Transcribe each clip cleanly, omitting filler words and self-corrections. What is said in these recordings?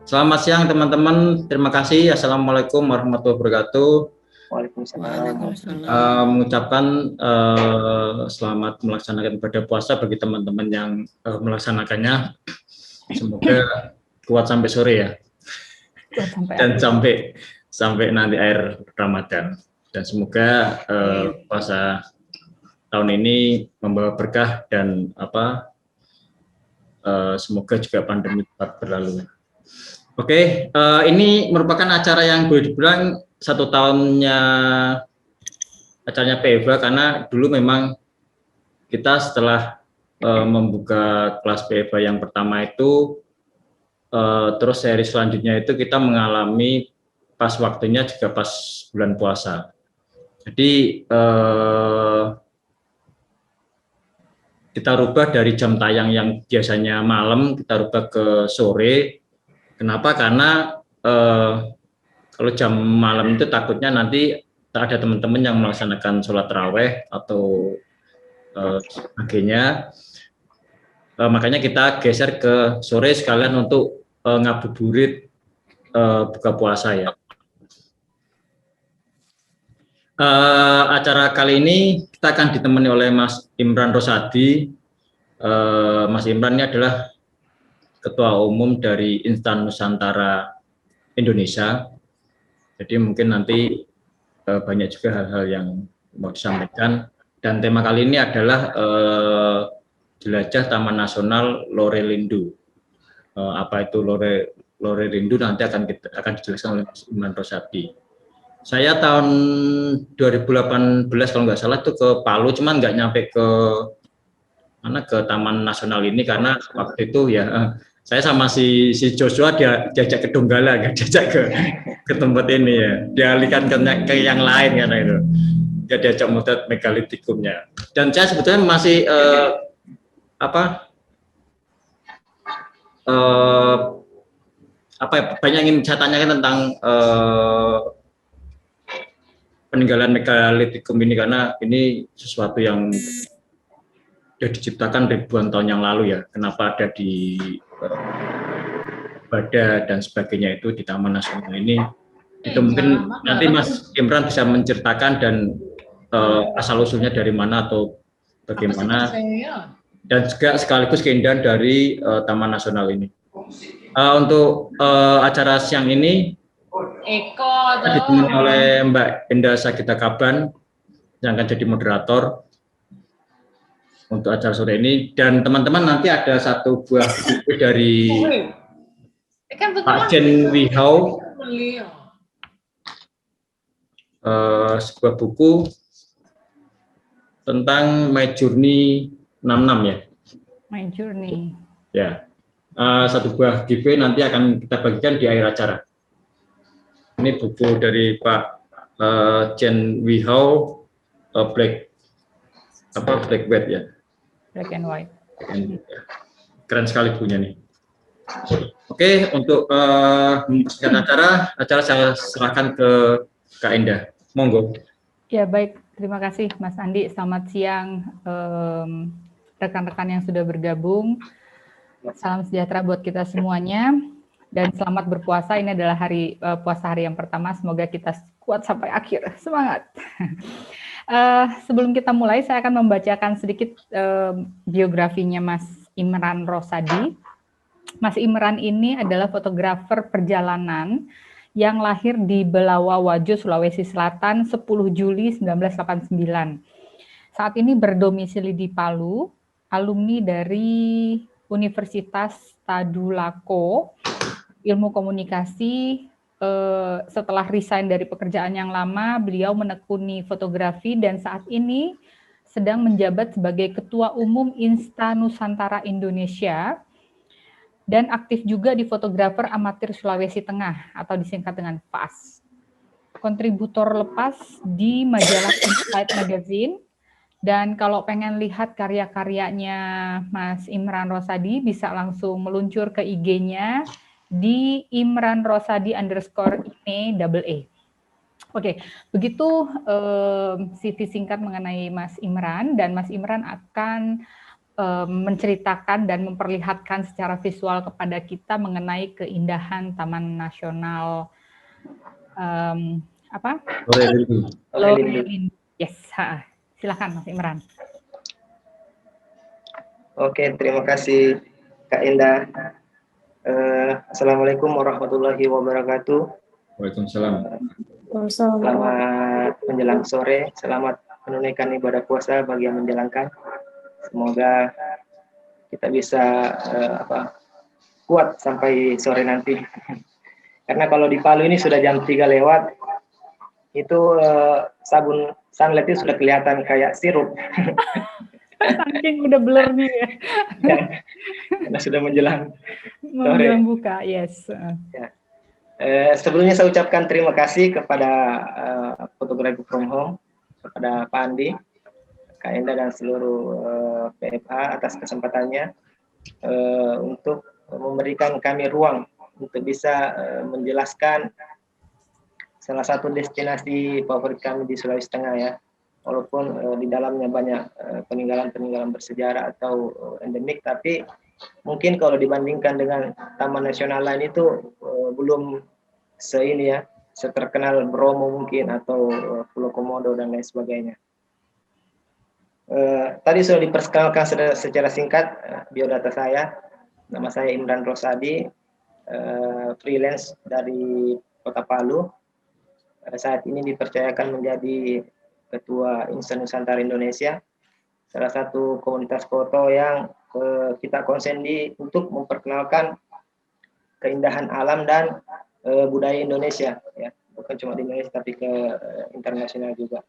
Selamat siang teman-teman. Terima kasih. Assalamualaikum warahmatullahi wabarakatuh. Waalaikumsalam. Mengucapkan selamat melaksanakan ibadah puasa bagi teman-teman yang melaksanakannya. Semoga kuat sampai sore ya. Dan sampai nanti akhir Ramadan. Dan semoga puasa tahun ini membawa berkah dan semoga juga pandemi cepat berlalu. Oke, ini merupakan acara yang boleh dibilang 1 tahunnya acaranya PEVA, karena dulu memang kita setelah membuka kelas PEVA yang pertama itu, terus seri selanjutnya itu kita mengalami pas waktunya juga pas bulan puasa. Jadi kita rubah dari jam tayang yang biasanya malam, kita rubah ke sore. Kenapa? Karena kalau jam malam itu takutnya nanti ada teman-teman yang melaksanakan sholat taraweh atau sebagainya. Makanya kita geser ke sore sekalian untuk ngabuburit buka puasa ya. Acara kali ini kita akan ditemani oleh Mas Imran Rosadi. Mas Imran ini adalah Ketua Umum dari Instan Nusantara Indonesia. Jadi mungkin nanti banyak juga hal-hal yang mau disampaikan. Dan tema kali ini adalah jelajah Taman Nasional Lorelindo. Apa itu Lorelindo nanti akan dijelaskan oleh Mas Imran Rosadi. Saya tahun 2018 kalau nggak salah itu ke Palu, cuman nggak nyampe ke Taman Nasional ini karena waktu itu ya saya sama si Joshua diajak ke Donggala, nggak diajak ke tempat ini ya, dialihkan ke yang lain karena itu. Dia diajak motret megalitikumnya. Dan saya sebetulnya masih banyak ingin saya tanyakan tentang peninggalan megalitikum ini, karena ini sesuatu yang sudah diciptakan ribuan tahun yang lalu ya. Kenapa ada di Bada dan sebagainya itu di Taman Nasional ini? Itu mungkin nanti Mas Imran bisa menceritakan dan asal usulnya dari mana atau bagaimana, dan juga sekaligus keindahan dari Taman Nasional ini. Untuk acara siang ini ditemani oleh Mbak Indah Sagita Kaban yang akan jadi moderator untuk acara sore ini, dan teman-teman nanti ada satu buah buku dari Pak Chen Wihau, sebuah buku tentang My Journey 66 ya. My Journey. Ya, satu buah giveaway nanti akan kita bagikan di akhir acara. Ini buku dari Pak Chen Wihau, Black White ya. Black and White. Keren sekali bukunya nih. Oke, untuk mempersiapkan acara saya serahkan ke Kak Indah. Monggo. Ya, baik. Terima kasih Mas Andi. Selamat siang rekan-rekan yang sudah bergabung. Salam sejahtera buat kita semuanya. Dan selamat berpuasa. Ini adalah hari puasa hari yang pertama. Semoga kita kuat sampai akhir. Semangat. Sebelum kita mulai, saya akan membacakan sedikit biografinya Mas Imran Rosadi. Mas Imran ini adalah fotografer perjalanan yang lahir di Belawa Wajo, Sulawesi Selatan 10 Juli 1989. Saat ini berdomisili di Palu, alumni dari Universitas Tadulako, ilmu komunikasi. Setelah resign dari pekerjaan yang lama, beliau menekuni fotografi dan saat ini sedang menjabat sebagai Ketua Umum Instan Nusantara Indonesia dan aktif juga di Fotografer Amatir Sulawesi Tengah atau disingkat dengan FAS. Kontributor lepas di majalah Insight Magazine, dan kalau pengen lihat karya-karyanya Mas Imran Rosadi bisa langsung meluncur ke IG-nya di Imran Rosadi _INE. Oke, begitu CV singkat mengenai Mas Imran, dan Mas Imran akan menceritakan dan memperlihatkan secara visual kepada kita mengenai keindahan Taman Nasional Lore-Lindu. Yes, silakan Mas Imran. Oke, terima kasih Kak Indah. Assalamualaikum warahmatullahi wabarakatuh. Waalaikumsalam. Selamat menjelang sore, selamat menunaikan ibadah puasa bagi yang menjalankan. Semoga kita bisa kuat sampai sore nanti. Karena kalau di Palu ini sudah jam 3 lewat, itu sabun sunlight itu sudah kelihatan kayak sirup. Saking udah blurnya ya. Karena sudah menjelang buka, yes. Ya. Sebelumnya saya ucapkan terima kasih kepada Fotografi from Home, kepada Pak Andi, Kak Enda dan seluruh PFH atas kesempatannya untuk memberikan kami ruang untuk bisa menjelaskan salah satu destinasi favorit kami di Sulawesi Tengah ya. Walaupun di dalamnya banyak peninggalan-peninggalan bersejarah atau endemik, tapi mungkin kalau dibandingkan dengan taman nasional lain itu belum seterkenal Bromo mungkin atau Pulau Komodo dan lain sebagainya. Tadi sudah diperkenalkan secara singkat biodata saya. Nama saya Imran Rosadi, freelance dari Kota Palu. Saat ini dipercayakan menjadi Ketua Insan Nusantara Indonesia, salah satu komunitas foto yang kita konsen untuk memperkenalkan keindahan alam dan budaya Indonesia, ya, bukan cuma di Indonesia tapi ke internasional juga.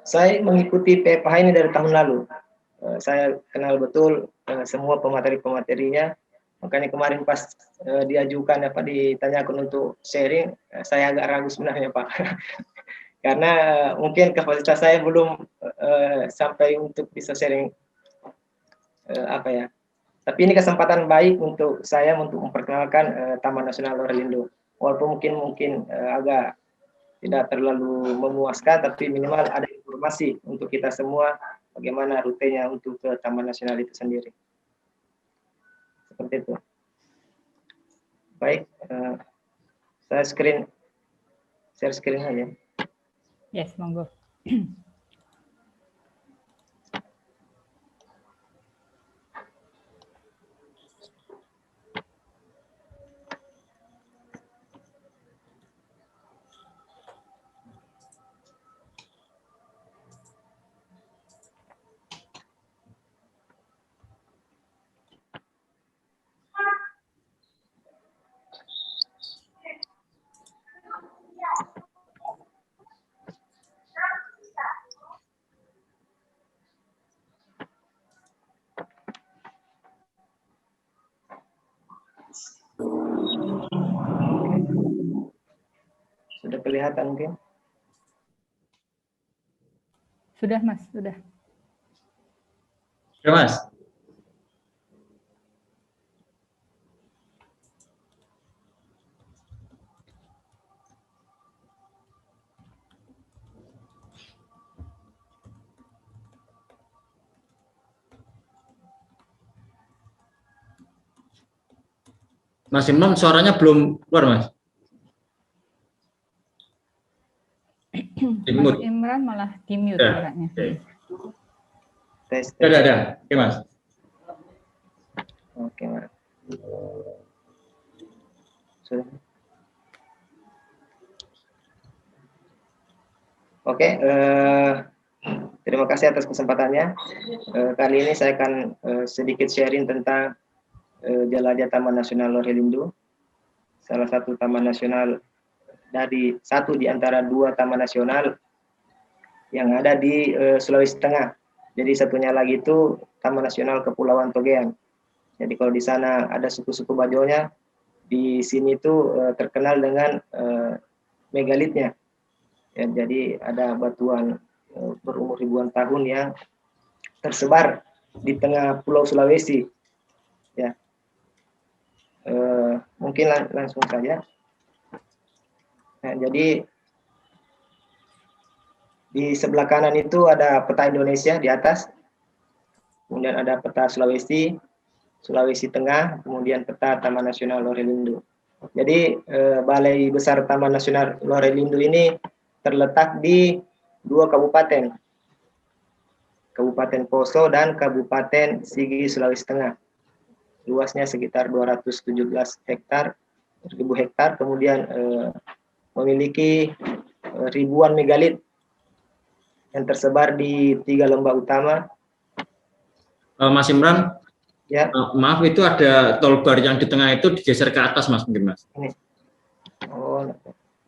Saya mengikuti PFH ini dari tahun lalu. Saya kenal betul semua pemateri-pematerinya. Makanya kemarin pas diajukan ditanyakan untuk sharing, saya agak ragu sebenarnya Pak. Karena mungkin kapasitas saya belum sampai untuk bisa sharing Tapi ini kesempatan baik untuk saya untuk memperkenalkan Taman Nasional Lore-Lindu. Walaupun mungkin agak tidak terlalu memuaskan, tapi minimal ada informasi untuk kita semua bagaimana rutenya untuk ke Taman Nasional itu sendiri. Seperti itu. Baik, saya share screen aja. Yes, monggo. Sudah kelihatan mungkin? Sudah Mas, sudah. Sudah Mas. Mas Imran suaranya belum keluar Mas. Mas Imran malah di-mute suaranya. Tes. Ada. Oke Mas. Oke Mas. Sudah. Oke, terima kasih atas kesempatannya. Kali ini saya akan sedikit sharing tentang jelajah Taman Nasional Lore-Lindu, salah satu taman nasional satu di antara dua taman nasional yang ada di Sulawesi Tengah. Jadi satunya lagi itu Taman Nasional Kepulauan Togean. Jadi kalau di sana ada suku-suku Bajonya, di sini itu terkenal dengan megalitnya. Ya, jadi ada batuan berumur ribuan tahun yang tersebar di tengah Pulau Sulawesi. Ya. Mungkin langsung saja. Nah, jadi di sebelah kanan itu ada peta Indonesia di atas. kemudian ada peta Sulawesi, Sulawesi Tengah, kemudian peta Taman Nasional Lorelindo. Jadi Balai Besar Taman Nasional Lorelindo ini terletak di 2 kabupaten, Kabupaten Poso dan Kabupaten Sigi, Sulawesi Tengah. Luasnya sekitar 217 hektar, 1000 hektar, kemudian memiliki ribuan megalit yang tersebar di 3 lembah utama. Mas Imran, Ya. Maaf, itu ada tollbar yang di tengah itu digeser ke atas, Mas, mungkin, Mas. Ini. Oh.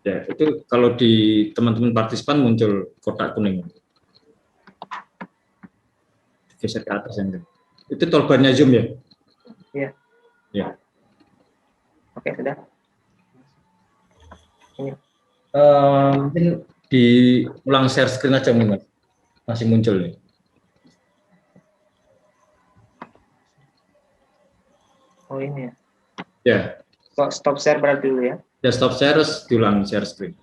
Ya, itu kalau di teman-teman partisipan muncul kotak kuning. Digeser ke atas yang itu tollbarnya Zoom ya? Iya. Ya. Oke, sudah. Ini. Mungkin diulang share screen aja, Mas. Masih muncul nih. Oh, ini ya. Ya. Stop share berarti dulu ya. Ya, stop share, terus diulang share screen.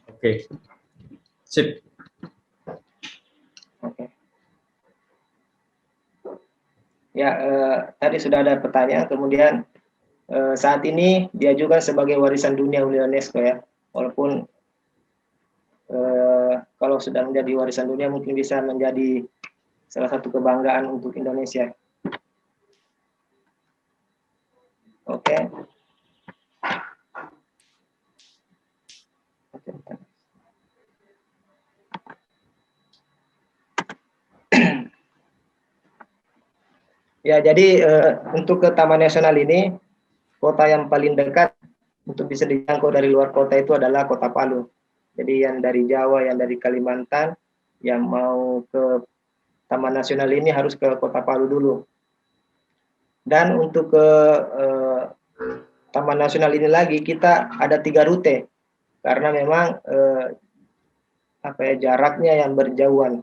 Oke. Sip. Oke. Ya, tadi sudah ada pertanyaan, kemudian saat ini diajukan sebagai warisan dunia oleh UNESCO ya, walaupun kalau sudah menjadi warisan dunia mungkin bisa menjadi salah satu kebanggaan untuk Indonesia. Oke. Ya, jadi untuk ke Taman Nasional ini, kota yang paling dekat untuk bisa dijangkau dari luar kota itu adalah Kota Palu. Jadi yang dari Jawa, yang dari Kalimantan, yang mau ke Taman Nasional ini harus ke Kota Palu dulu. Dan untuk ke Taman Nasional ini lagi, kita ada 3 rute, karena memang jaraknya yang berjauhan.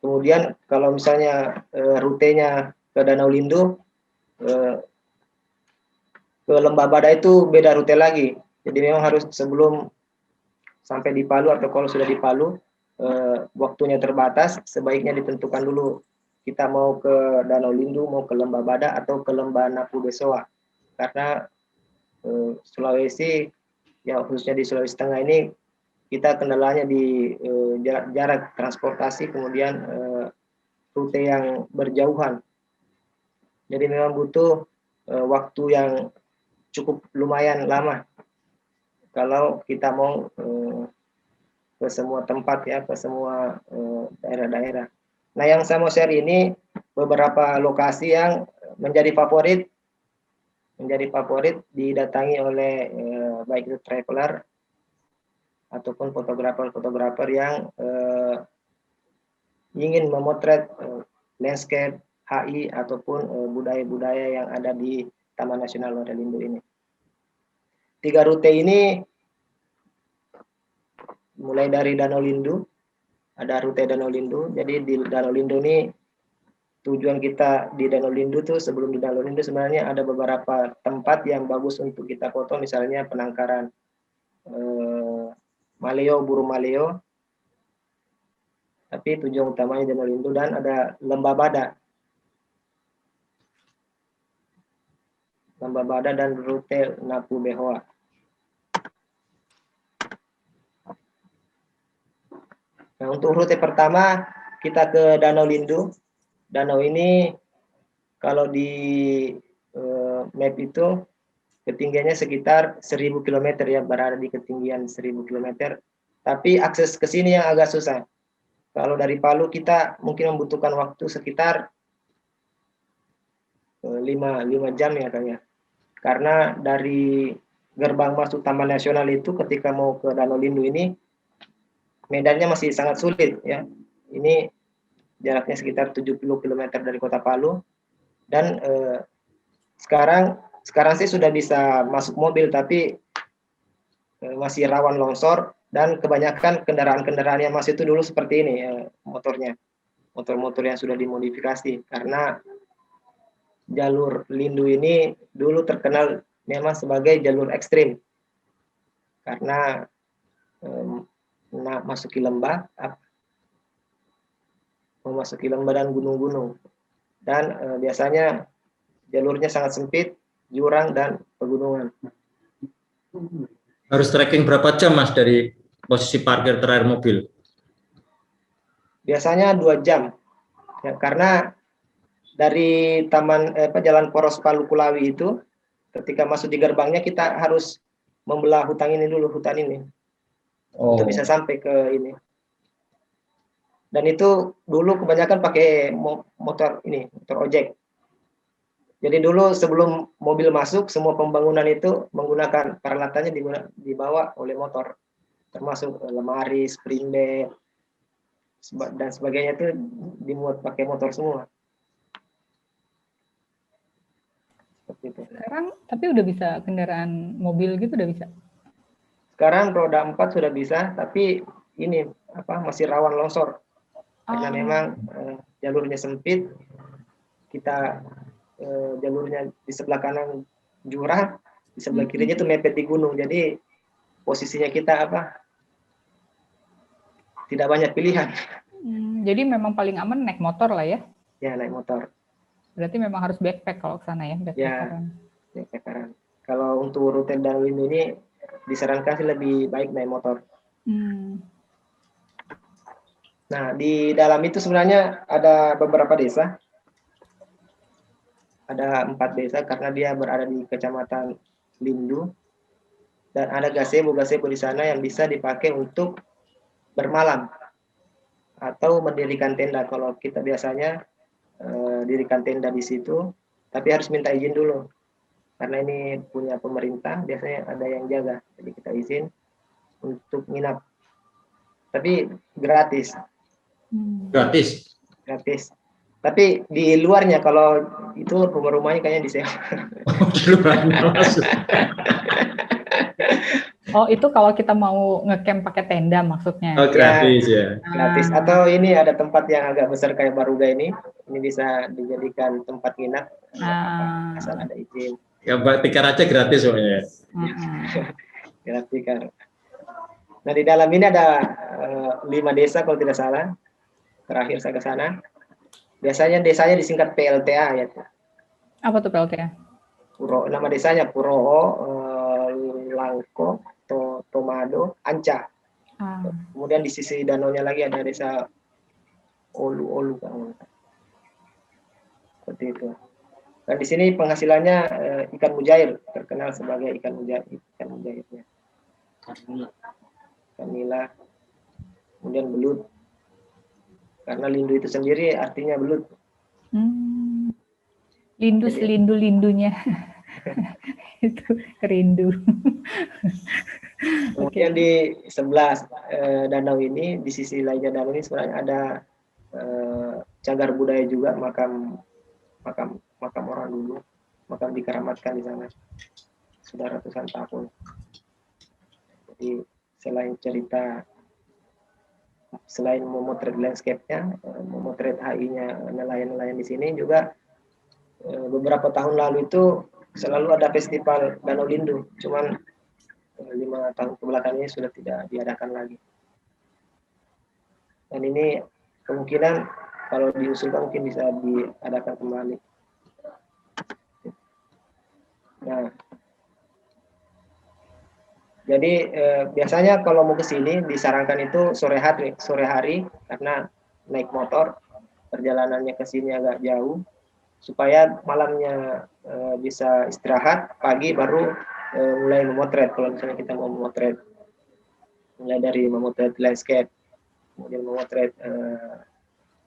Kemudian kalau misalnya rutenya ke Danau Lindo, ke Lembah Bada itu beda rute lagi. Jadi memang harus sebelum sampai di Palu atau kalau sudah di Palu, waktunya terbatas, sebaiknya ditentukan dulu kita mau ke Danau Lindo, mau ke Lembah Bada atau ke Lembah Napu Besoa. Karena Sulawesi, ya khususnya di Sulawesi Tengah ini, kita kendalanya di jarak transportasi, kemudian rute yang berjauhan. Jadi memang butuh waktu yang cukup lumayan lama kalau kita mau ke semua tempat ya, ke semua daerah-daerah. Nah, yang saya mau share ini beberapa lokasi yang menjadi favorit didatangi oleh baik itu traveler ataupun fotografer yang ingin memotret landscape HI ataupun budaya-budaya yang ada di Taman Nasional Lorelindo ini. 3 rute ini mulai dari Danau Lindo, ada rute Danau Lindo. Jadi di Danau Lindo ini tujuan kita di Danau Lindo tuh, sebelum di Danau Lindo sebenarnya ada beberapa tempat yang bagus untuk kita foto, misalnya penangkaran maleo, burung maleo. Tapi tujuan utamanya Danau Lindo, dan ada Lembah Bada. Lembah Bada dan rute Napu Behoa. Nah, untuk rute pertama kita ke Danau Lindo. Danau ini kalau di map itu ketinggiannya sekitar 1000 km ya, berada di ketinggian 1000 km. Tapi akses ke sini yang agak susah. Kalau dari Palu kita mungkin membutuhkan waktu sekitar 5 jam ya kayaknya. Karena dari gerbang masuk Taman Nasional itu ketika mau ke Danau Lindo ini medannya masih sangat sulit ya. Ini jaraknya sekitar 70 km dari Kota Palu, dan sekarang sih sudah bisa masuk mobil, tapi masih rawan longsor, dan kebanyakan kendaraan-kendaraan yang masih itu dulu seperti ini motornya, motor-motor yang sudah dimodifikasi, karena jalur Lindu ini dulu terkenal memang sebagai jalur ekstrim karena memasuki lembah dan gunung-gunung, dan biasanya jalurnya sangat sempit, jurang dan pegunungan. Harus trekking berapa jam Mas dari posisi parkir terakhir mobil? Biasanya 2 jam ya, karena dari Jalan Poros Palu Kulawi itu, ketika masuk di gerbangnya kita harus membelah hutan ini untuk bisa sampai ke ini. Dan itu dulu kebanyakan pakai motor ojek. Jadi dulu sebelum mobil masuk, semua pembangunan itu menggunakan peralatannya dibawa oleh motor, termasuk lemari, spring bed, dan sebagainya itu dimuat pakai motor semua. Sekarang tapi udah bisa kendaraan mobil gitu udah bisa? Sekarang roda 4 sudah bisa, tapi ini masih rawan longsor. Karena memang jalurnya sempit, kita jalurnya di sebelah kanan jurang, di sebelah kirinya itu mepet di gunung. Jadi posisinya kita tidak banyak pilihan. Jadi memang paling aman naik motor lah ya? Ya, naik motor. Berarti memang harus backpack kalau ke sana ya, backpackeran. Ya, backpackeran. Kalau untuk rute Danau Lindu ini disarankan sih lebih baik naik motor. Nah, di dalam itu sebenarnya ada beberapa desa. Ada 4 desa karena dia berada di Kecamatan Lindu. Dan ada gazebo di sana yang bisa dipakai untuk bermalam atau mendirikan tenda. Kalau kita biasanya dirikan tenda di situ, tapi harus minta izin dulu. Karena ini punya pemerintah, biasanya ada yang jaga. Jadi kita izin untuk nginap. Tapi gratis. Gratis. Tapi di luarnya, kalau itu rumah-rumahnya kayaknya disewa. Di luarnya masuk. Oh, itu kalau kita mau ngecamp pakai tenda maksudnya? Oh, gratis ya. Gratis. Atau ini ada tempat yang agak besar kayak Baruga ini bisa dijadikan tempat nginap. Asal ada izin. Ya, tikar aja gratis pokoknya. Gratis tikar. Nah, di dalam ini ada 5 desa kalau tidak salah. Terakhir saya ke sana. Biasanya desanya disingkat PLTA ya. Apa tuh PLTA? Nama desanya Puroho, Langko, Tomado, Anca. Kemudian di sisi danaunya lagi ada desa Olu. Seperti itu. Dan di sini penghasilannya ikan mujair, terkenal sebagai ikan mujairnya. Ikan nila, kemudian belut. Karena Lindu itu sendiri artinya belut. Lindu selindu-lindunya. Itu rindu. Kemudian di sebelah danau ini, di sisi lainnya danau ini sebenarnya ada cagar budaya juga, makam orang dulu, makam dikeramatkan di sana sudah ratusan tahun. Jadi selain memotret landscape-nya, memotret HI-nya nelayan-nelayan di sini juga, beberapa tahun lalu itu selalu ada festival Danau Lindu, cuman 5 tahun kebelakang ini sudah tidak diadakan lagi. Dan ini kemungkinan kalau diusulkan mungkin bisa diadakan kembali. Nah, jadi biasanya kalau mau ke sini disarankan itu sore hari karena naik motor, perjalanannya ke sini agak jauh, supaya malamnya bisa istirahat, pagi baru mulai memotret. Kalau misalnya kita mau memotret, mulai dari memotret landscape, kemudian memotret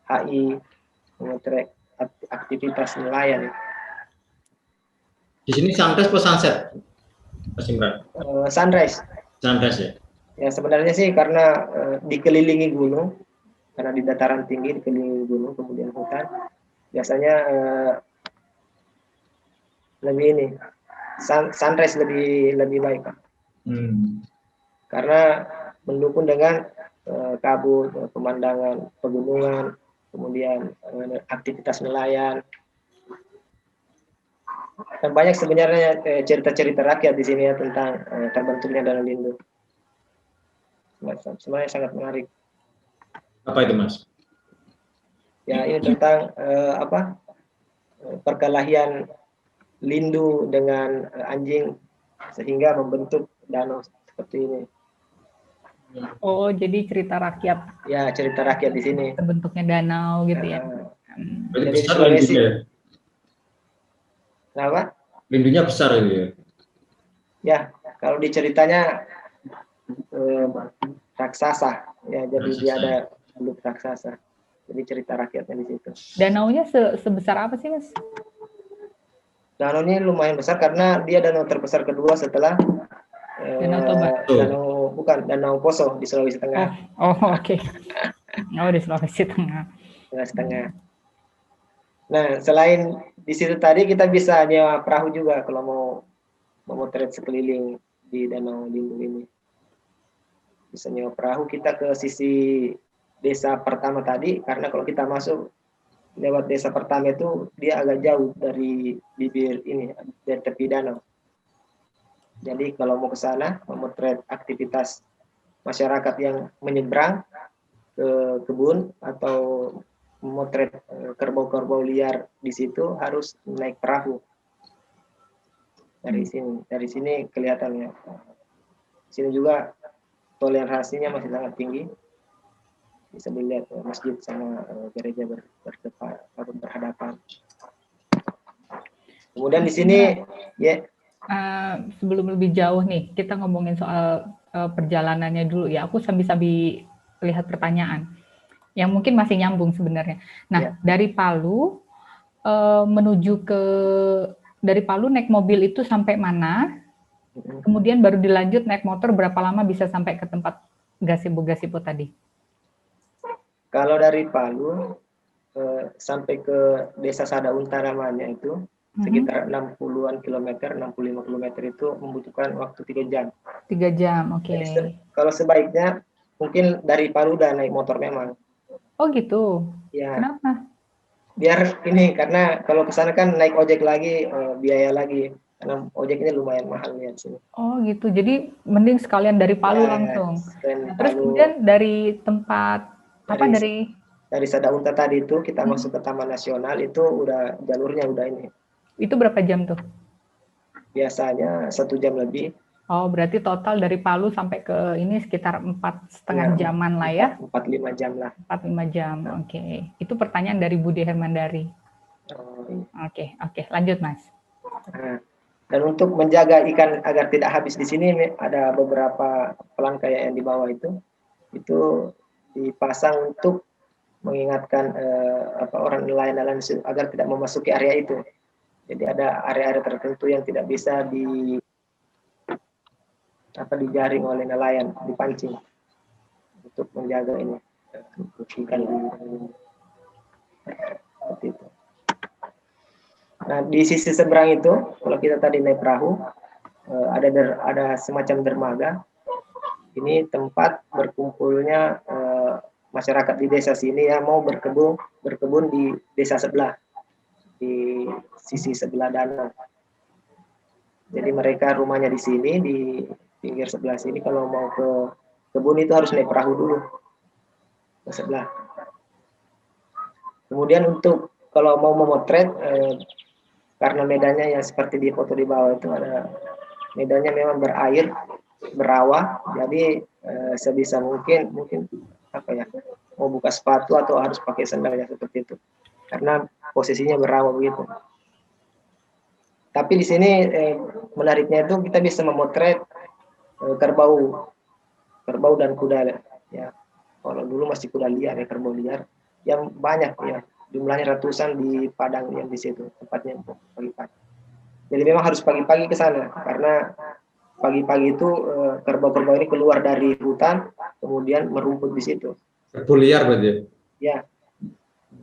HI, memotret aktivitas nelayan. Di sini sunrise atau sunset, Mas Imran? Sunrise. Sunrise ya? Ya sebenarnya sih karena dikelilingi gunung, karena di dataran tinggi dikelilingi gunung, kemudian hutan, biasanya lebih sunrise lebih baik, Pak. karena mendukung dengan kabut, pemandangan pegunungan, kemudian aktivitas nelayan. Dan banyak sebenarnya cerita-cerita rakyat di sini ya tentang terbentuknya Danau Lindu. Sebenarnya sangat menarik. Apa itu, Mas? Ya, ini tentang perkelahian lindu dengan anjing sehingga membentuk danau seperti ini. Oh, jadi cerita rakyat. Ya, cerita rakyat di sini. Bentuknya danau gitu ya. Jadi Jadi di besar Sulawesi. lindunya. Kenapa? Lindunya besar itu ya. Ya, kalau di ceritanya raksasa, ya jadi Raksasa. dia ada bentuk raksasa. Jadi cerita rakyatnya di situ. Danaunya sebesar apa sih, Mas? Danau ini lumayan besar karena dia danau terbesar kedua setelah Danau Toba. Danau Poso di Sulawesi Tengah. Oke. Oh, di Sulawesi Tengah. Sulawesi Tengah. Nah, selain di situ tadi kita bisa nyewa perahu juga kalau mau memotret sekeliling di Danau Lindu ini. Bisa nyewa perahu kita ke sisi desa pertama tadi, karena kalau kita masuk lewat desa pertama itu dia agak jauh dari bibir ini, dari tepi danau. Jadi kalau mau ke sana memotret aktivitas masyarakat yang menyeberang ke kebun atau memotret kerbau-kerbau liar di situ harus naik perahu. Dari sini kelihatannya. Sini juga toleransinya masih sangat tinggi. Bisa dilihat masjid sama gereja berhadapan. Kemudian di sini ya. Sebelum lebih jauh nih, kita ngomongin soal perjalanannya dulu ya. Aku sambil lihat pertanyaan yang mungkin masih nyambung sebenarnya. Nah, dari Palu dari Palu naik mobil itu sampai mana? Kemudian baru dilanjut naik motor, berapa lama bisa sampai ke tempat gazebo tadi? Kalau dari Palu sampai ke Desa Sadaunta namanya itu sekitar 60-an kilometer, 65 kilometer itu membutuhkan waktu 3 jam. 3 jam, oke. Kalau sebaiknya mungkin dari Palu udah naik motor memang. Oh gitu. Ya. Kenapa? Biar ini, karena kalau ke sana kan naik ojek lagi, biaya lagi. Karena ojek ini lumayan mahal ya di sini. Oh gitu. Jadi mending sekalian dari Palu langsung. Terus kemudian dari tempat dari Sadaunta tadi itu kita masuk ke Taman Nasional itu udah jalurnya udah ini. Itu berapa jam tuh? Biasanya 1 jam lebih. Oh, berarti total dari Palu sampai ke ini sekitar 4,5 jaman lah ya? 4-5 jam lah. 4-5 jam, oke. Itu pertanyaan dari Budi Hermandari. Oke, lanjut Mas. Nah, dan untuk menjaga ikan agar tidak habis di sini ada beberapa pelangkai yang di bawah itu dipasang untuk mengingatkan orang nelayan agar tidak memasuki area itu. Jadi ada area-area tertentu yang tidak bisa dijaring oleh nelayan, dipancing untuk menjaga ini ikan seperti itu. Nah, di sisi seberang itu kalau kita tadi naik perahu ada semacam dermaga. Ini tempat berkumpulnya masyarakat di desa sini yang mau berkebun di desa sebelah, di sisi sebelah danau. Jadi mereka rumahnya di sini, di pinggir sebelah sini. Kalau mau ke kebun itu harus naik perahu dulu ke sebelah. Kemudian untuk kalau mau memotret, karena medannya yang seperti di foto di bawah itu ada medannya memang berair, berawa. Jadi sebisa mungkin mau buka sepatu atau harus pakai sandal ya seperti itu. Karena posisinya berawa begitu. Tapi di sini menariknya itu kita bisa memotret kerbau dan kuda ya. Kalau dulu masih kuda liar ya, kerbau liar yang banyak ya, jumlahnya ratusan di padang yang di situ tempatnya pagi-pagi. Jadi memang harus pagi-pagi ke sana karena pagi-pagi itu kerbau-kerbau ini keluar dari hutan kemudian merumput di situ. Kerbau liar berarti? Ya.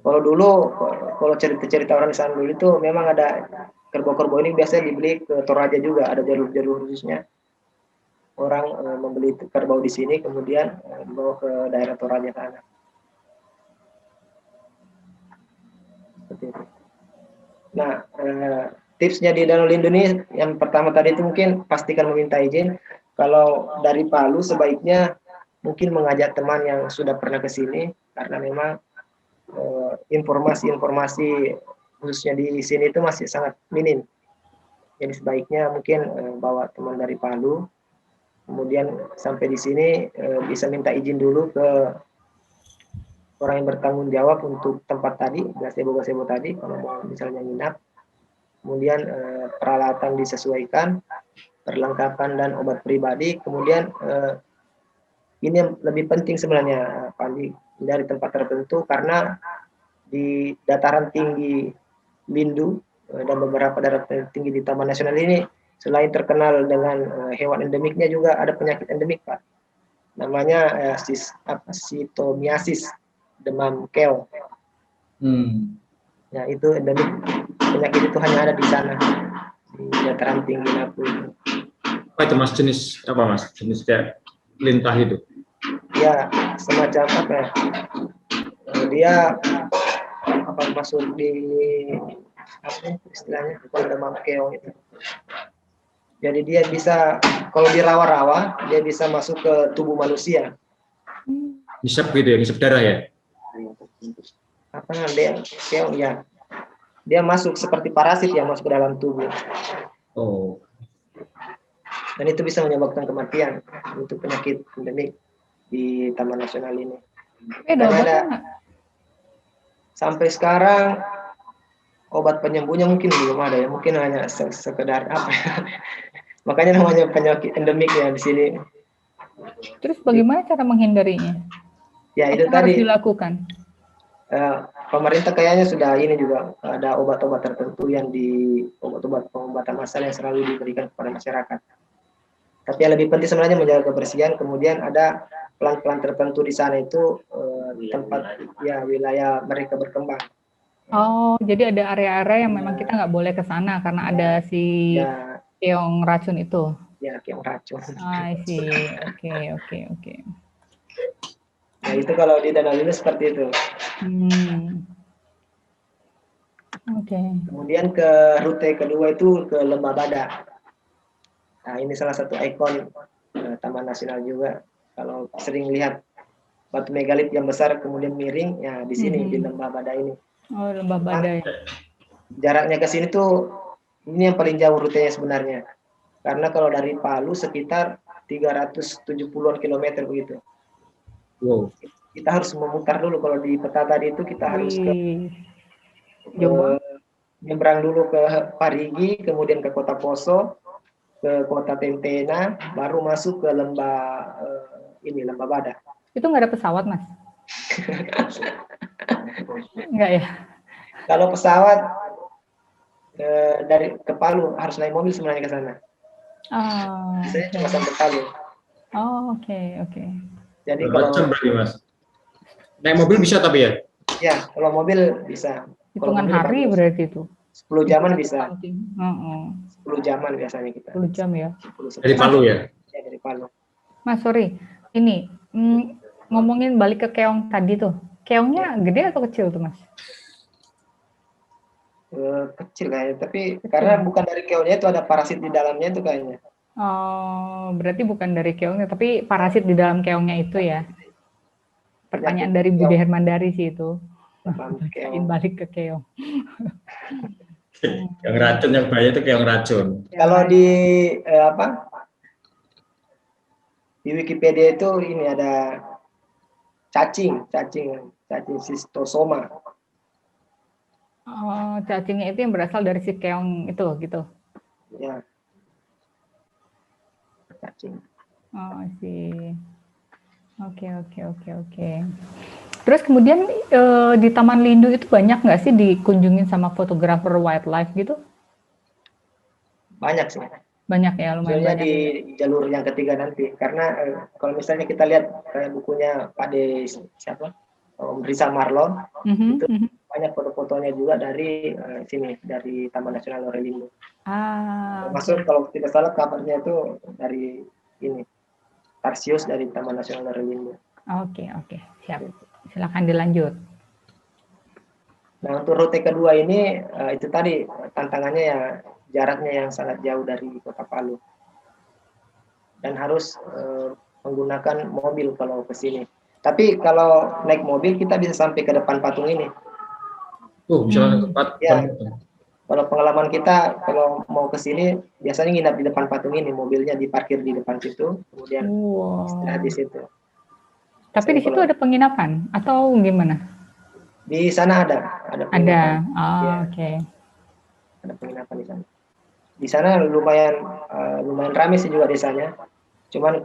Kalau cerita-cerita orang di sana dulu itu memang ada kerbau-kerbau ini biasanya dibeli ke Toraja juga, ada jalur-jalur khususnya orang membeli kerbau di sini, kemudian dibawa ke daerah Toraja sana. Seperti itu. Nah, tipsnya di Danau Lindu ini yang pertama tadi itu mungkin pastikan meminta izin. Kalau dari Palu sebaiknya mungkin mengajak teman yang sudah pernah ke sini, karena memang informasi-informasi khususnya di sini itu masih sangat minim. Jadi sebaiknya mungkin bawa teman dari Palu, kemudian sampai di sini bisa minta izin dulu ke orang yang bertanggung jawab untuk tempat tadi, gazebo tadi, kalau mau misalnya nginap. Kemudian peralatan disesuaikan, perlengkapan dan obat pribadi. Kemudian ini yang lebih penting sebenarnya, Pak Andi, dari tempat tertentu, karena di dataran tinggi Lindu dan beberapa dataran tinggi di Taman Nasional ini, selain terkenal dengan hewan endemiknya, juga ada penyakit endemik, Pak. Namanya sitomiasis, demam keong. Ya, itu endemik. Penyakit itu hanya ada di sana, di dataran tinggi Napu. Apa itu Mas, jenis apa Mas? Jenis kayak lintah itu? Ya, semacam apa ya? Dia masuk di apa istilahnya, kalau demam keong itu. Jadi dia bisa, kalau di rawa-rawa, dia bisa masuk ke tubuh manusia. Ngisep gitu ya, ngisep darah ya? Apa namanya, keong ya. Dia masuk seperti parasit yang masuk ke dalam tubuh. Oh. Dan itu bisa menyebabkan kematian untuk penyakit endemik di Taman Nasional ini. Sampai sekarang obat penyembuhnya mungkin belum ada ya, mungkin hanya sekedar apa ya. Makanya namanya penyakit endemik ya di sini. Terus bagaimana cara menghindarinya? Ya itu apa tadi harus dilakukan. Pemerintah kayaknya sudah ini juga ada obat-obat tertentu yang obat-obat pengobatan massal yang selalu diberikan kepada masyarakat. Tapi yang lebih penting sebenarnya menjaga kebersihan. Kemudian ada pelan-pelan tertentu di sana itu tempat ya wilayah mereka berkembang. Oh, jadi ada area-area yang memang kita nggak boleh ke sana karena ada si keong racun itu. Ya, keong racun. I see. Oke. Nah, itu kalau di Danau Lindu seperti itu. Oke. Kemudian ke rute kedua itu ke Lembah Badak. Nah, ini salah satu ikon Taman Nasional juga. Kalau sering lihat batu megalit yang besar kemudian miring, ya di sini di Lembah Badak ini. Oh, Lembah Badak. Jaraknya ke sini tuh ini yang paling jauh rutenya sebenarnya. Karena kalau dari Palu sekitar 370-an kilometer begitu. Wow. Kita harus memutar dulu, kalau di peta tadi itu kita harus nyebrang dulu ke Parigi, kemudian ke Kota Poso, ke Kota Tentena, baru masuk ke Lembah Badak. Itu nggak ada pesawat, Mas? Nggak ya? Kalau pesawat dari ke Palu harus naik mobil sebenarnya ke sana. Biasanya cuma sampai Palu. Oh, oke. Jadi kalau berarti Mas. Naik mobil bisa tapi ya? Ya, kalau mobil bisa. Hitungan hari bagus. Berarti itu. 10 jaman bisa. 10 jaman biasanya kita. 10 jam ya. Dari Palu ya? Ya, dari Palu. Mas, sorry. Ini ngomongin balik ke keong tadi tuh. Keongnya gede atau kecil tuh, Mas? Kecil ya, tapi karena bukan dari keongnya itu ada parasit di dalamnya itu kayaknya. Oh, berarti bukan dari keongnya, tapi parasit di dalam keongnya itu ya. Pertanyaan dari Budi Hermandari sih itu. Balik ke keong. Yang racun yang bahaya itu keong racun. Kalau di di Wikipedia itu ini ada cacing Schistosoma. Oh, cacingnya itu yang berasal dari si keong itu gitu. Ya. Cacing. Oh, sih. Oke. Terus kemudian di Taman Lindu itu banyak nggak sih dikunjungin sama fotografer wildlife gitu? Banyak sih. Banyak ya, lumayan banyak. Di jalur yang ketiga nanti, karena kalau misalnya kita lihat kayak bukunya Pak De siapa? Om Rizal Marlon, itu banyak foto-fotonya juga dari sini, dari Taman Nasional Lore Lindu. Maksud kalau tidak salah kabarnya itu dari ini tarsius dari Taman Nasional Lorelindo. Oke, siap. Silakan dilanjut. Nah, untuk rute kedua ini itu tadi tantangannya ya jaraknya yang sangat jauh dari Kota Palu dan harus menggunakan mobil kalau ke sini. Tapi kalau naik mobil kita bisa sampai ke depan patung ini. Misalnya tempat. Ya. Kalau pengalaman kita kalau mau ke sini biasanya nginap di depan patung ini, mobilnya diparkir di depan situ, kemudian istirahat di situ. Tapi di situ ada penginapan atau gimana? Di sana ada penginapan. Ada. Oke. Ada penginapan di sana. Di sana lumayan ramai sih juga desanya. Cuman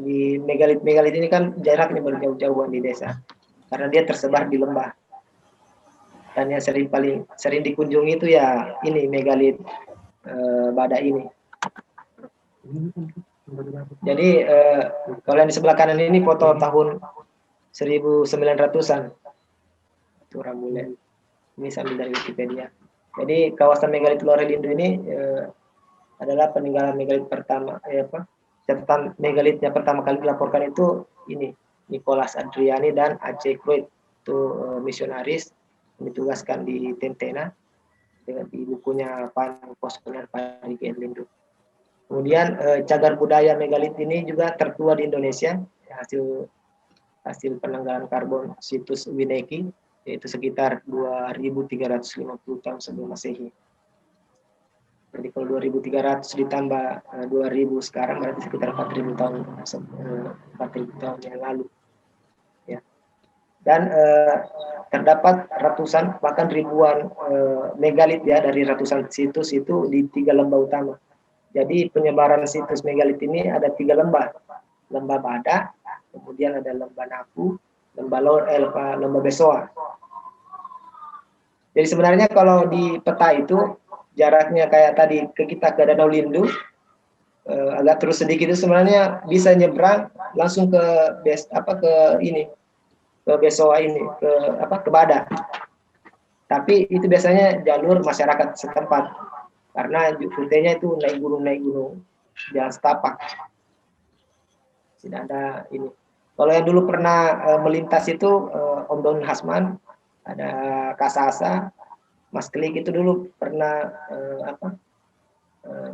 di megalit ini kan jaraknya berjauh-jauhan di desa karena dia tersebar di lembah. Dan yang paling sering dikunjungi itu ya ini megalit Bada ini. Jadi kalau yang di sebelah kanan ini foto tahun 1900-an. Itu Rambulen. Ini sambil dari Wikipedia. Jadi kawasan megalit Lorelindo ini adalah peninggalan megalit pertama. Catatan megalitnya pertama kali dilaporkan itu ini Nicholas Adriani dan Aceh Kruit, itu misionaris ditugaskan di Tentena dengan di bukunya Poskonar Parigi Erlindo. Kemudian cagar budaya megalit ini juga tertua di Indonesia, hasil penanggalan karbon situs Wineki, yaitu sekitar 2350 tahun sebelum Masehi. Jadi kalau 2300 ditambah 2000 sekarang berarti sekitar 4000 tahun yang lalu. Ya. Dan terdapat ratusan bahkan ribuan megalit ya dari ratusan situs itu di 3 lembah utama. Jadi penyebaran situs megalit ini ada 3 lembah. Lembah Bada, kemudian ada lembah Napu, lembah Besoa. Jadi sebenarnya kalau di peta itu jaraknya kayak tadi kita ke Danau Lindu agak terus sedikit itu sebenarnya bisa nyebrang langsung ke Besoa ini ke Bada. Tapi itu biasanya jalur masyarakat setempat karena rutenya itu naik gunung jalan setapak. Tidak ada ini. Kalau yang dulu pernah melintas itu Om Don Hasman, ada Kasasa, Mas Klik itu dulu pernah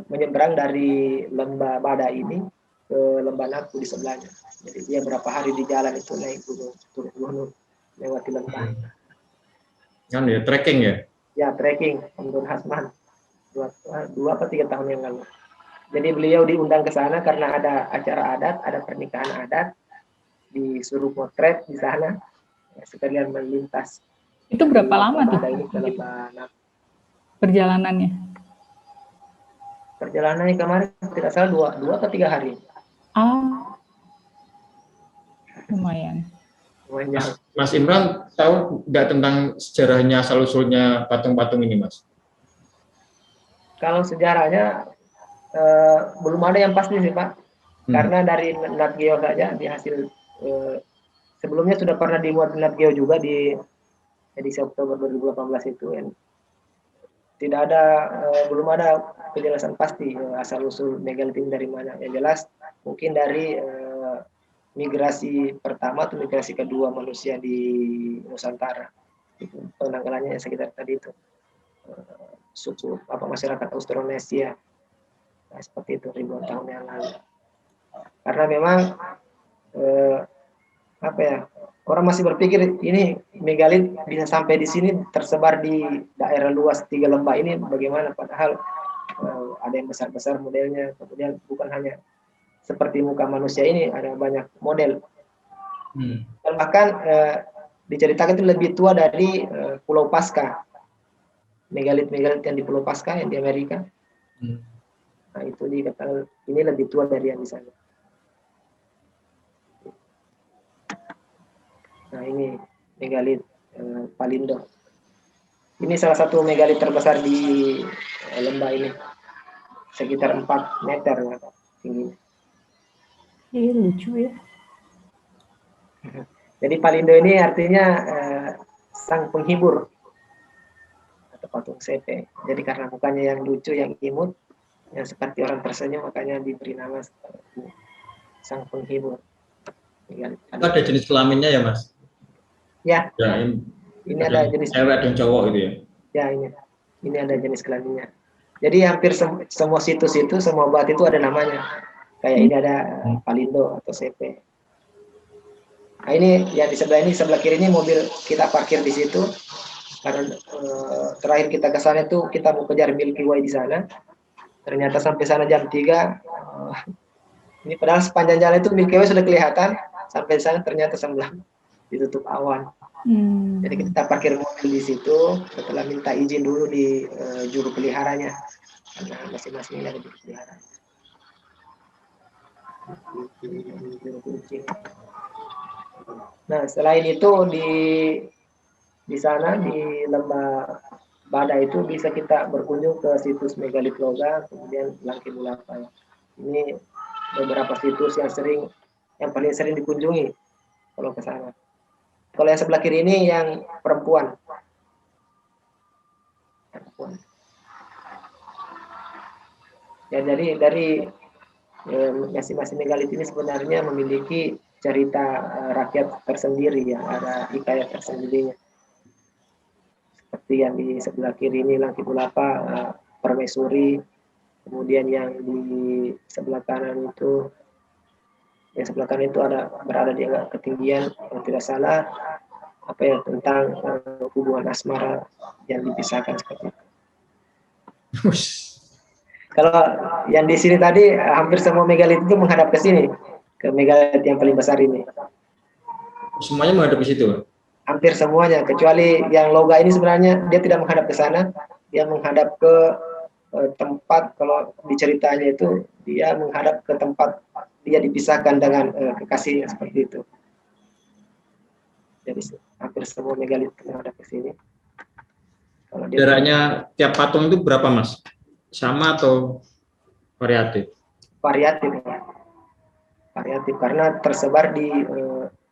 menyeberang dari lembah Bada ini ke lembah Napu di sebelahnya. Jadi dia berapa hari di jalan itu naik gunung lewati lembah. Kan ya trekking ya? Ya trekking Om Don Hasman 2 atau 3 tahun yang lalu. Jadi beliau diundang ke sana karena ada acara adat, ada pernikahan adat, disuruh potret di sana, sekalian melintas. Itu berapa lama tuh perjalanannya? Perjalanannya kemarin tidak salah 2 atau 3 hari. Lumayan. Mas Imran tahu nggak tentang sejarahnya asal-usulnya patung-patung ini, Mas? Kalau sejarahnya belum ada yang pasti sih, Pak. Karena dari Nat Geo saja di hasil sebelumnya sudah pernah dimuat Nat Geo juga di edisi Oktober 2018 itu yang tidak ada belum ada penjelasan pasti asal usul megalit dari mana. Yang jelas mungkin dari migrasi pertama atau migrasi kedua manusia di Nusantara. Itu penanggalannya sekitar tadi itu suku masyarakat Austronesia. Nah, seperti itu ribuan tahun yang lalu. Karena memang orang masih berpikir ini megalit bisa sampai di sini tersebar di daerah luas 3 lembah ini bagaimana, padahal ada yang besar-besar modelnya, kemudian bukan hanya seperti muka manusia ini, ada banyak model. Dan bahkan diceritakan itu lebih tua dari Pulau Pasca, megalit yang di Pulau Pasca yang di Amerika. Nah itu dikatakan ini lebih tua dari yang di sana. Nah ini megalit Palindo. Ini salah satu megalit terbesar di lembah ini, sekitar 4 meter tingginya. Iya lucu ya. Jadi Palindo ini artinya sang penghibur atau patung sepe. Jadi karena mukanya yang lucu, yang imut, yang seperti orang tersenyum, makanya diberi nama sang penghibur. Ada jenis kelaminnya ya Mas? Ya, Ya, ini ada jenis cewek dan cowok gitu ya? Ya, ini ada jenis kelaminnya. Jadi hampir semua situs itu, semua obat itu ada namanya. Kayak ini ada Palindo atau CP. Nah ini yang di sebelah ini, sebelah kiri ini mobil kita parkir di situ. Karena terakhir kita ke sana itu kita mau kejar Milky Way di sana. Ternyata sampai sana jam 3. Ini padahal sepanjang jalan itu Milky Way sudah kelihatan. Sampai sana ternyata sebelah ditutup awan. Jadi kita parkir mobil di situ, setelah minta izin dulu di juru peliharanya, karena masing-masing ada juru pelihara. Nah, selain itu di sana di Lembah Bada itu bisa kita berkunjung ke situs Megalit Loga, kemudian Langki Bulapa. Ini beberapa situs yang paling sering dikunjungi kalau ke sana. Kalau yang sebelah kiri ini yang perempuan. Ya, dari masing-masing megalit ini sebenarnya memiliki cerita rakyat tersendiri, ya, ada hikayat tersendirinya. Seperti yang di sebelah kiri ini Langki Bulapa, Permaisuri, kemudian yang di sebelah kanan itu ada berada di agak ketinggian, kalau tidak salah apa ya, tentang hubungan asmara yang dipisahkan seperti itu. Kalau yang di sini tadi hampir semua megalit itu menghadap ke sini, ke megalit yang paling besar ini. Semuanya menghadap ke situ? Hampir semuanya, kecuali yang Loga ini sebenarnya dia tidak menghadap ke sana, dia menghadap ke tempat, kalau diceritanya itu dia menghadap ke tempat dia dipisahkan dengan kekasihnya seperti itu. Jadi hampir semua megalit menghadap ke sini. Jaraknya tiap patung itu berapa Mas? Sama atau variatif? Variatif karena tersebar di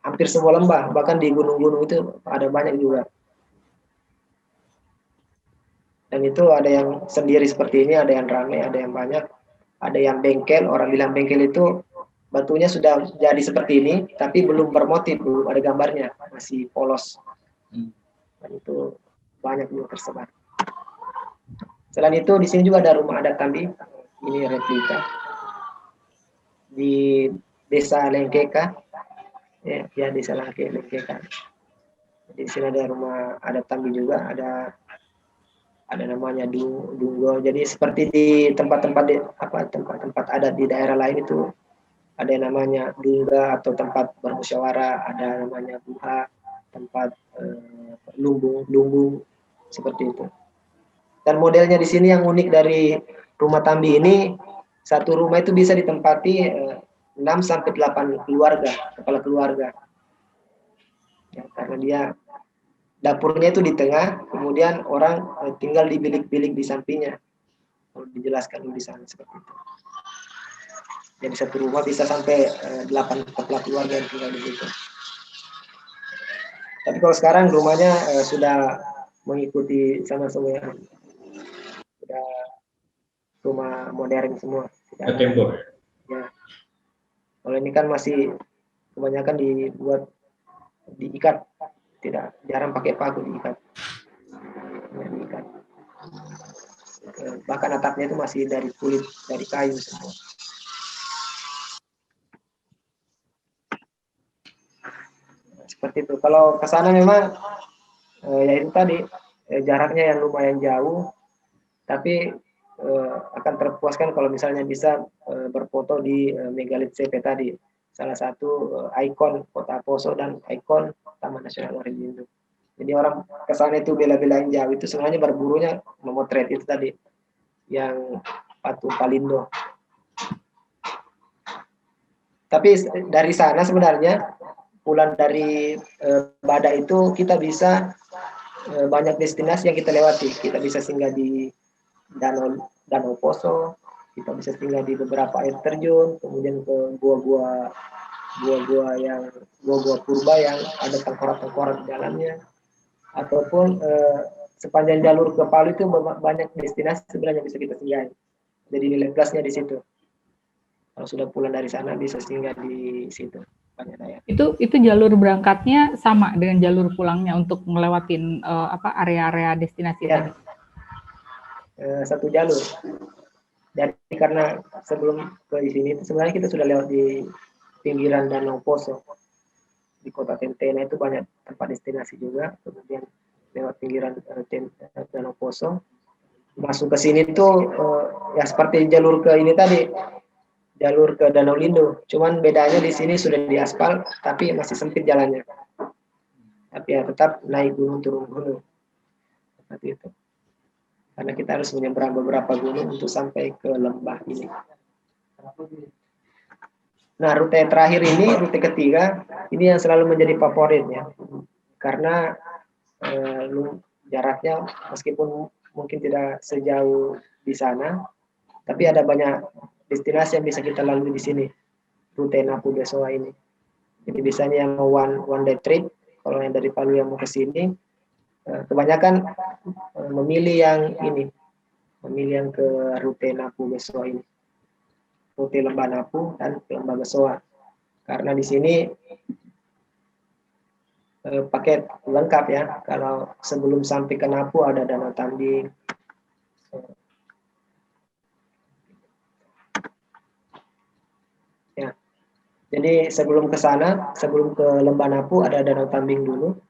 hampir semua lembah, bahkan di gunung-gunung itu ada banyak juga. Dan itu ada yang sendiri seperti ini, ada yang ramai, ada yang banyak, ada yang bengkel. Orang bilang bengkel itu batunya sudah jadi seperti ini, tapi belum bermotif, belum ada gambarnya, masih polos. Dan itu banyak juga tersebar. Selain itu di sini juga ada rumah adat Tambi, ini replika di Desa Lengkeka, ya Desa Lengkeka. Di sini ada rumah adat Tambi juga, ada namanya Dunggo. Jadi seperti di tempat-tempat adat di daerah lain itu ada yang namanya Dungga atau tempat bermusyawarah, ada namanya Buha, tempat lumbung seperti itu. Dan modelnya di sini yang unik dari rumah Tambi ini, satu rumah itu bisa ditempati 6 sampai 8 kepala keluarga. Ya, karena dia dapurnya itu di tengah, kemudian orang tinggal di bilik-bilik di sampingnya. Kalau dijelaskan di sana seperti itu. Jadi satu rumah bisa sampai 8 kepala keluarga yang tinggal di situ. Tapi kalau sekarang rumahnya sudah mengikuti sama semua, sudah rumah modern semua. Tempo. Ya. Kalau ini kan masih kebanyakan diikat, jarang pakai paku, diikat. Bahkan atapnya itu masih dari kulit, dari kayu semua. Seperti itu. Kalau ke sana memang ya itu tadi jaraknya yang lumayan jauh, tapi akan terpuaskan kalau misalnya bisa berfoto di Megalit CP tadi, salah satu ikon Kota Poso dan ikon Taman Nasional Warelindo. Jadi orang ke sana itu bela-belain jauh itu sebenarnya berburunya memotret itu tadi yang patung Palindo. Tapi dari sana sebenarnya pulang dari Bada itu kita bisa banyak destinasi yang kita lewati. Kita bisa singgah di Danau Poso, kita bisa singgah di beberapa air terjun, kemudian ke gua-gua purba yang ada tengkorak-tengkorak di dalamnya, ataupun sepanjang jalur ke Palu itu banyak destinasi sebenarnya bisa kita singgahi. Jadi nilai plusnya di situ. Kalau sudah pulang dari sana bisa singgah di situ. Banyak daya. Itu jalur berangkatnya sama dengan jalur pulangnya untuk ngelewatin area-area destinasi Ya, tadi. Satu jalur. Jadi karena sebelum ke sini itu sebenarnya kita sudah lewat di pinggiran Danau Poso. Di kota Tentena itu banyak tempat destinasi juga. Kemudian lewat pinggiran Danau Poso. Masuk ke sini tuh ya seperti jalur ke ini tadi, jalur ke Danau Lindo. Cuman bedanya di sini sudah diaspal, tapi masih sempit jalannya. Tapi ya tetap naik gunung turun gunung. Seperti itu. Karena kita harus menyeberang beberapa gunung untuk sampai ke lembah ini. Nah, rute terakhir ini, rute ketiga, ini yang selalu menjadi favorit ya. Karena jaraknya meskipun mungkin tidak sejauh di sana, tapi ada banyak destinasi yang bisa kita lalui di sini. Rute Napu Besoa ini. Jadi biasanya yang one day trip, kalau yang dari Palu yang mau ke sini, kebanyakan memilih yang ini, memilih yang ke rute Napu Besoa ini, rute Lembah Napu dan Lembah Besoa, karena di sini paket lengkap ya. Kalau sebelum sampai ke Napu ada Danau Tambing, ya. Jadi sebelum ke sana, sebelum ke Lembah Napu ada Danau Tambing dulu.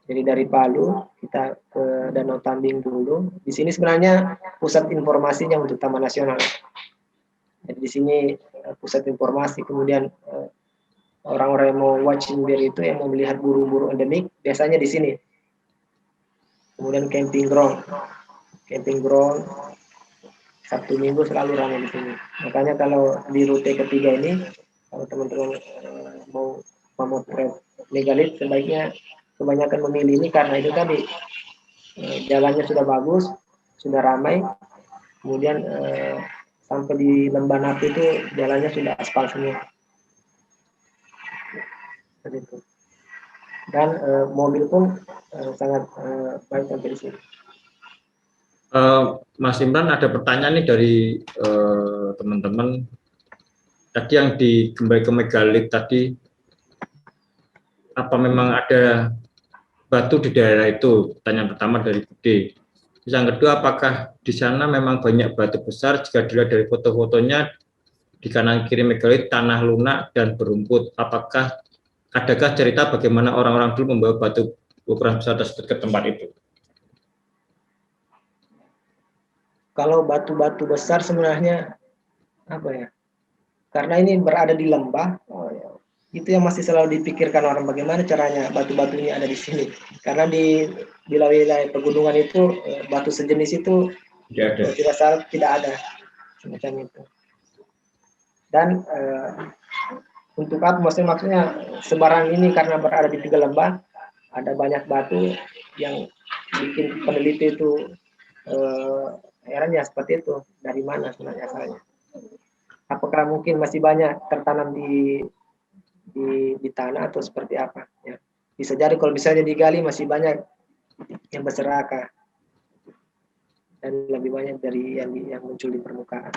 Jadi dari Palu kita ke Danau Tambing dulu. Di sini sebenarnya pusat informasinya untuk Taman Nasional. Jadi di sini pusat informasi, kemudian orang-orang yang mau watching bear itu, yang mau melihat burung-burung endemik, biasanya di sini. Kemudian camping ground Sabtu Minggu selalu ramai di sini. Makanya kalau di rute ketiga ini, kalau teman-teman mau memotret megalit, sebaiknya kebanyakan memilih ini karena itu tadi jalannya sudah bagus, sudah ramai, kemudian sampai di Lembah Napu itu jalannya sudah aspal semua. Begitu. Dan mobil pun sangat baik sampai di sini. Mas Imran, ada pertanyaan nih dari teman-teman. Tadi yang di kembali ke megalit tadi, apa memang ada batu di daerah itu? Pertanyaan pertama dari Budi. Yang kedua, apakah di sana memang banyak batu besar? Jika dilihat dari foto-fotonya, di kanan kiri megalit tanah lunak dan berumput. Adakah cerita bagaimana orang-orang dulu membawa batu ukuran besar tersebut ke tempat itu? Kalau batu-batu besar sebenarnya apa ya? Karena ini berada di lembah, itu yang masih selalu dipikirkan orang, bagaimana caranya batu-batu ini ada di sini. Karena di wilayah pegunungan itu batu sejenis itu tidak salah tidak ada semacam itu. Dan untuk apa? Maksudnya sebarang ini karena berada di tiga lembah, ada banyak batu yang bikin peneliti itu heran ya, seperti itu. Dari mana sebenarnya asalnya? Apakah mungkin masih banyak tertanam di tanah atau seperti apa? Ya. Bisa jadi kalau misalnya digali masih banyak yang berserakah dan lebih banyak dari yang muncul di permukaan.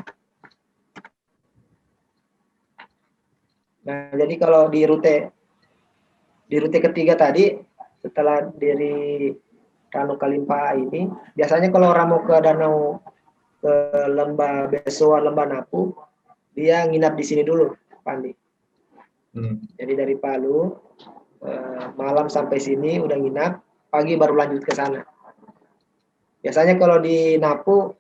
Nah, jadi kalau di rute ketiga tadi, setelah dari Ranu Kalimpa ini, biasanya kalau orang mau ke danau, ke Lembah Besoa, Lembah Napu, dia nginap di sini dulu, Pandi. Jadi dari Palu malam sampai sini udah nginap, pagi baru lanjut ke sana. Biasanya kalau di Napu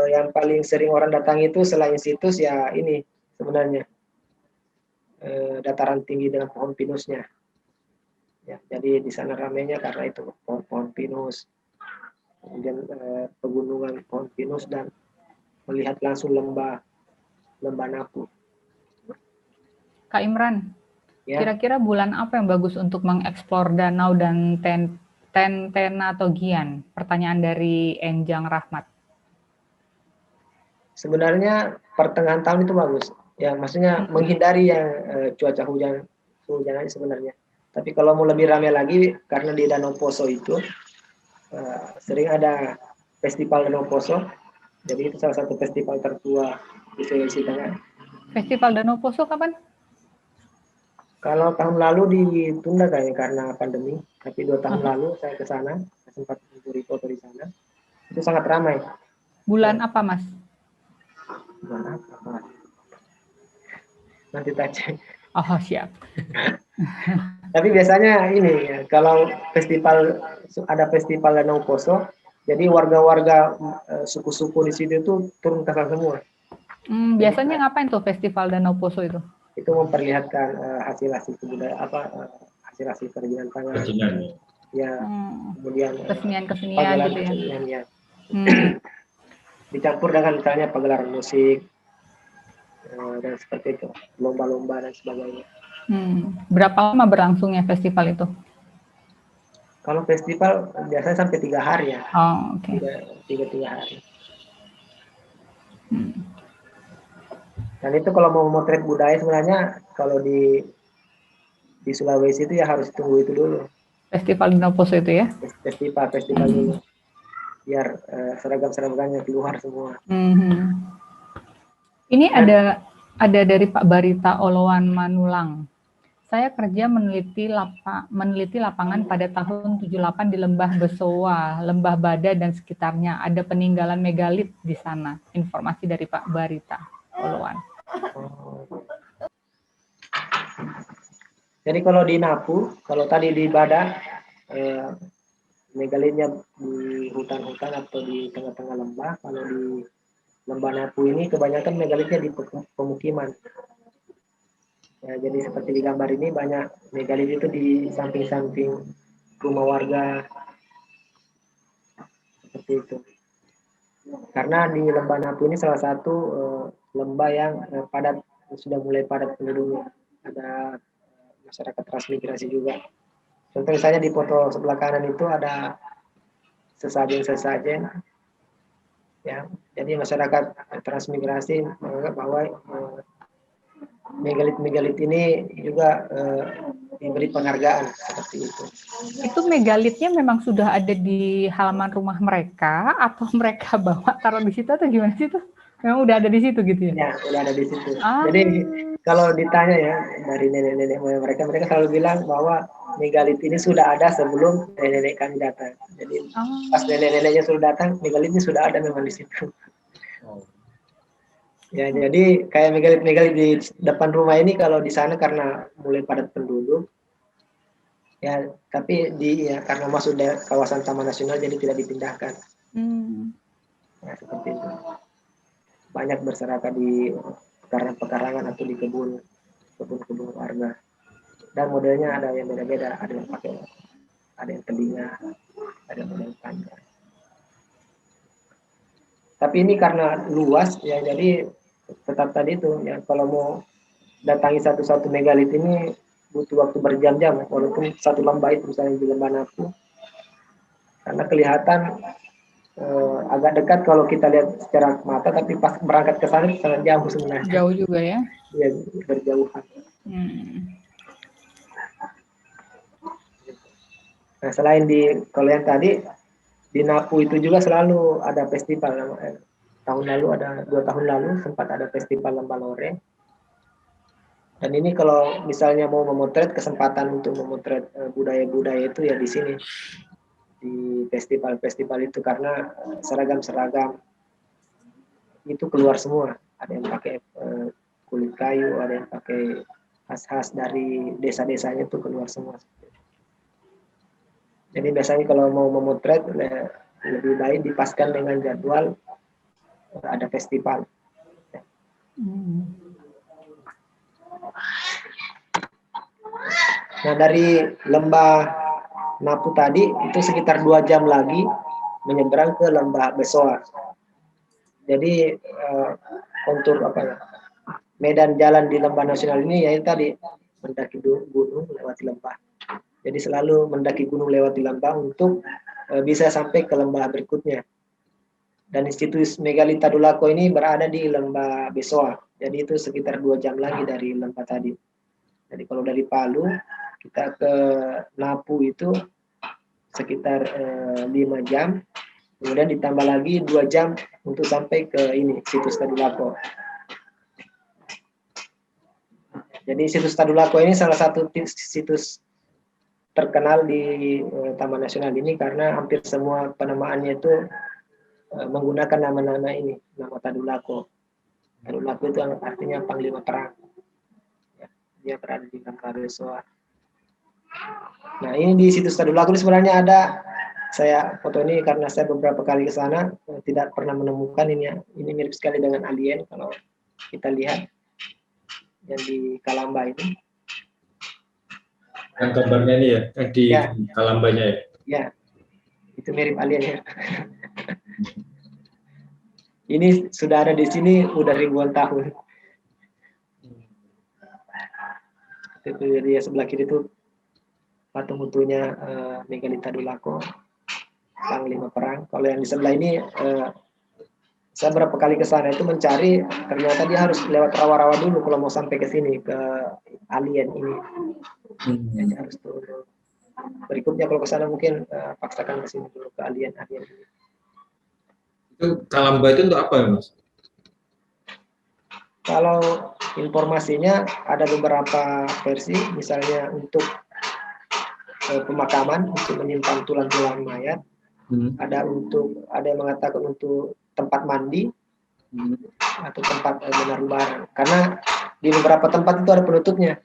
yang paling sering orang datang itu selain situs ya ini sebenarnya dataran tinggi dengan pohon pinusnya. Ya, jadi di sana ramainya karena itu pohon pinus, kemudian pegunungan pohon pinus dan melihat langsung lembah Napu. Kak Imran, kira-kira bulan apa yang bagus untuk mengeksplor danau dan Tentena atau Gian? Pertanyaan dari Enjang Rahmat. Sebenarnya pertengahan tahun itu bagus. Ya, maksudnya menghindari yang cuaca hujan aja sebenarnya. Tapi kalau mau lebih ramai lagi, karena di Danau Poso itu sering ada festival Danau Poso, Jadi itu salah satu festival tertua di Sulawesi Tengah. Festival Danau Poso kapan? Kalau tahun lalu ditunda kayaknya karena pandemi, tapi 2 tahun lalu saya ke sana, sempat mencuri foto di sana. Itu sangat ramai. Bulan apa, Mas? Bulan apa? Nanti tak cek. Oh, siap. Tapi biasanya ini, kalau ada festival Danau Poso, jadi warga-warga suku-suku di situ itu turun ke sana semua. Biasanya ngapain tuh festival Danau Poso itu? Itu memperlihatkan hasil-hasil kebudayaan hasil-hasil kerajinan tangan. Ya, kemudian kesenian-kesenian gitu ya. Kesenian, ya. Dicampur dengan misalnya pagelaran musik dan seperti itu, lomba-lomba dan sebagainya. Berapa lama berlangsungnya festival itu? Kalau festival biasanya sampai 3 hari ya. Oh, oke. 3 hari. Dan itu kalau mau memotret budaya sebenarnya kalau di Sulawesi itu ya harus tunggu itu dulu. Festival Danau Poso itu ya? Festival dulu. Biar seragam-seragamnya keluar semua. Ini ada dari Pak Barita Oloan Manulang. Saya kerja meneliti lapangan pada tahun 78 di Lembah Besoa, Lembah Bada dan sekitarnya. Ada peninggalan megalit di sana. Informasi dari Pak Barita Oloan. Jadi kalau di Napu, kalau tadi di Bada, megalitnya di hutan-hutan atau di tengah-tengah lembah. Kalau di Lembah Napu ini kebanyakan megalitnya di pemukiman. Ya, jadi seperti di gambar ini banyak megalit itu di samping-samping rumah warga seperti itu. Karena di Lembah Napu ini salah satu lembah yang sudah mulai padat penduduknya. Ada masyarakat transmigrasi juga. Contoh misalnya di foto sebelah kanan itu ada sesajen. Ya, jadi masyarakat transmigrasi menganggap bahwa megalit ini juga diberi penghargaan seperti itu. Itu megalitnya memang sudah ada di halaman rumah mereka atau mereka bawa taruh di situ atau gimana sih tuh? Memang udah ada di situ gitu ya? Ya, udah ada di situ. Jadi kalau ditanya ya dari nenek-nenek moyang mereka selalu bilang bahwa megalit ini sudah ada sebelum nenek kami datang. Jadi pas nenek-neneknya sudah datang, megalitnya sudah ada memang di situ. Ya, jadi kayak megalit di depan rumah ini kalau di sana karena mulai padat penduduk, ya tapi karena masuk kawasan Taman Nasional jadi tidak dipindahkan. Ya, seperti itu. Banyak berserakan di pekarangan atau di kebun warga. Dan modelnya ada yang beda-beda, ada yang telinga, ada yang model panjang. Tapi ini karena luas ya, jadi tetap tadi itu ya, kalau mau datangi satu-satu megalit ini butuh waktu berjam-jam, walaupun satu lembah itu misalnya di Lembah Napu, karena kelihatan agak dekat kalau kita lihat secara mata, tapi pas berangkat ke sana sangat jauh sebenarnya. Jauh juga ya? Ya, berjauhan. Nah, selain kalau yang tadi di Napu itu juga selalu ada festival. Tahun lalu 2 tahun lalu sempat ada festival Lembah Lore. Dan ini kalau misalnya mau memotret, kesempatan untuk memotret budaya-budaya itu ya di sini, di festival-festival itu, karena seragam-seragam itu keluar semua. Ada yang pakai kulit kayu, ada yang pakai khas-khas dari desa-desanya itu keluar semua. Jadi biasanya kalau mau memotret lebih baik dipaskan dengan jadwal ada festival. Nah, dari Lembah Napu tadi itu sekitar 2 jam lagi menyeberang ke Lembah Besoa. Jadi kontur medan jalan di Lembah Nasional ini ya tadi mendaki gunung lewati lembah. Jadi selalu mendaki gunung lewati lembah untuk bisa sampai ke lembah berikutnya. Dan Institut Megalith Tadulako ini berada di Lembah Besoa. Jadi itu sekitar 2 jam lagi dari lembah tadi. Jadi kalau dari Palu kita ke Napu itu sekitar 5 jam. Kemudian ditambah lagi 2 jam untuk sampai ke ini, situs Tadulako. Jadi situs Tadulako ini salah satu situs terkenal di Taman Nasional ini karena hampir semua penamaannya itu menggunakan nama-nama ini, nama Tadulako. Tadulako itu artinya Panglima Perang. Ya, dia berada di Lembah Besoa. Nah, ini di situs Tadulako sebenarnya ada, saya foto ini karena saya beberapa kali ke sana, tidak pernah menemukan ini ya. Ini mirip sekali dengan alien kalau kita lihat yang di Kalamba ini. Yang gambarnya ini ya, yang di Ya. Kalambanya ya. Ya, itu mirip alien ya. Ini sudah ada di sini udah ribuan tahun. Itu dia sebelah kiri itu patung mutunya Megalith Tadulako, Panglima Perang. Kalau yang di sebelah ini saya berapa kali ke sana itu mencari, ternyata dia harus lewat rawa-rawa dulu kalau mau sampai ke sini, ke alien ini. Jadi harus turun. Berikutnya kalau ke sana mungkin paksakan ke sini dulu ke alien ini. Itu Kalamba itu untuk apa ya, Mas? Kalau informasinya ada beberapa versi, misalnya untuk pemakaman, untuk menyimpan tulang-tulang mayat, ada yang mengatakan untuk tempat mandi, atau tempat menaruh barang. Karena di beberapa tempat itu ada penutupnya,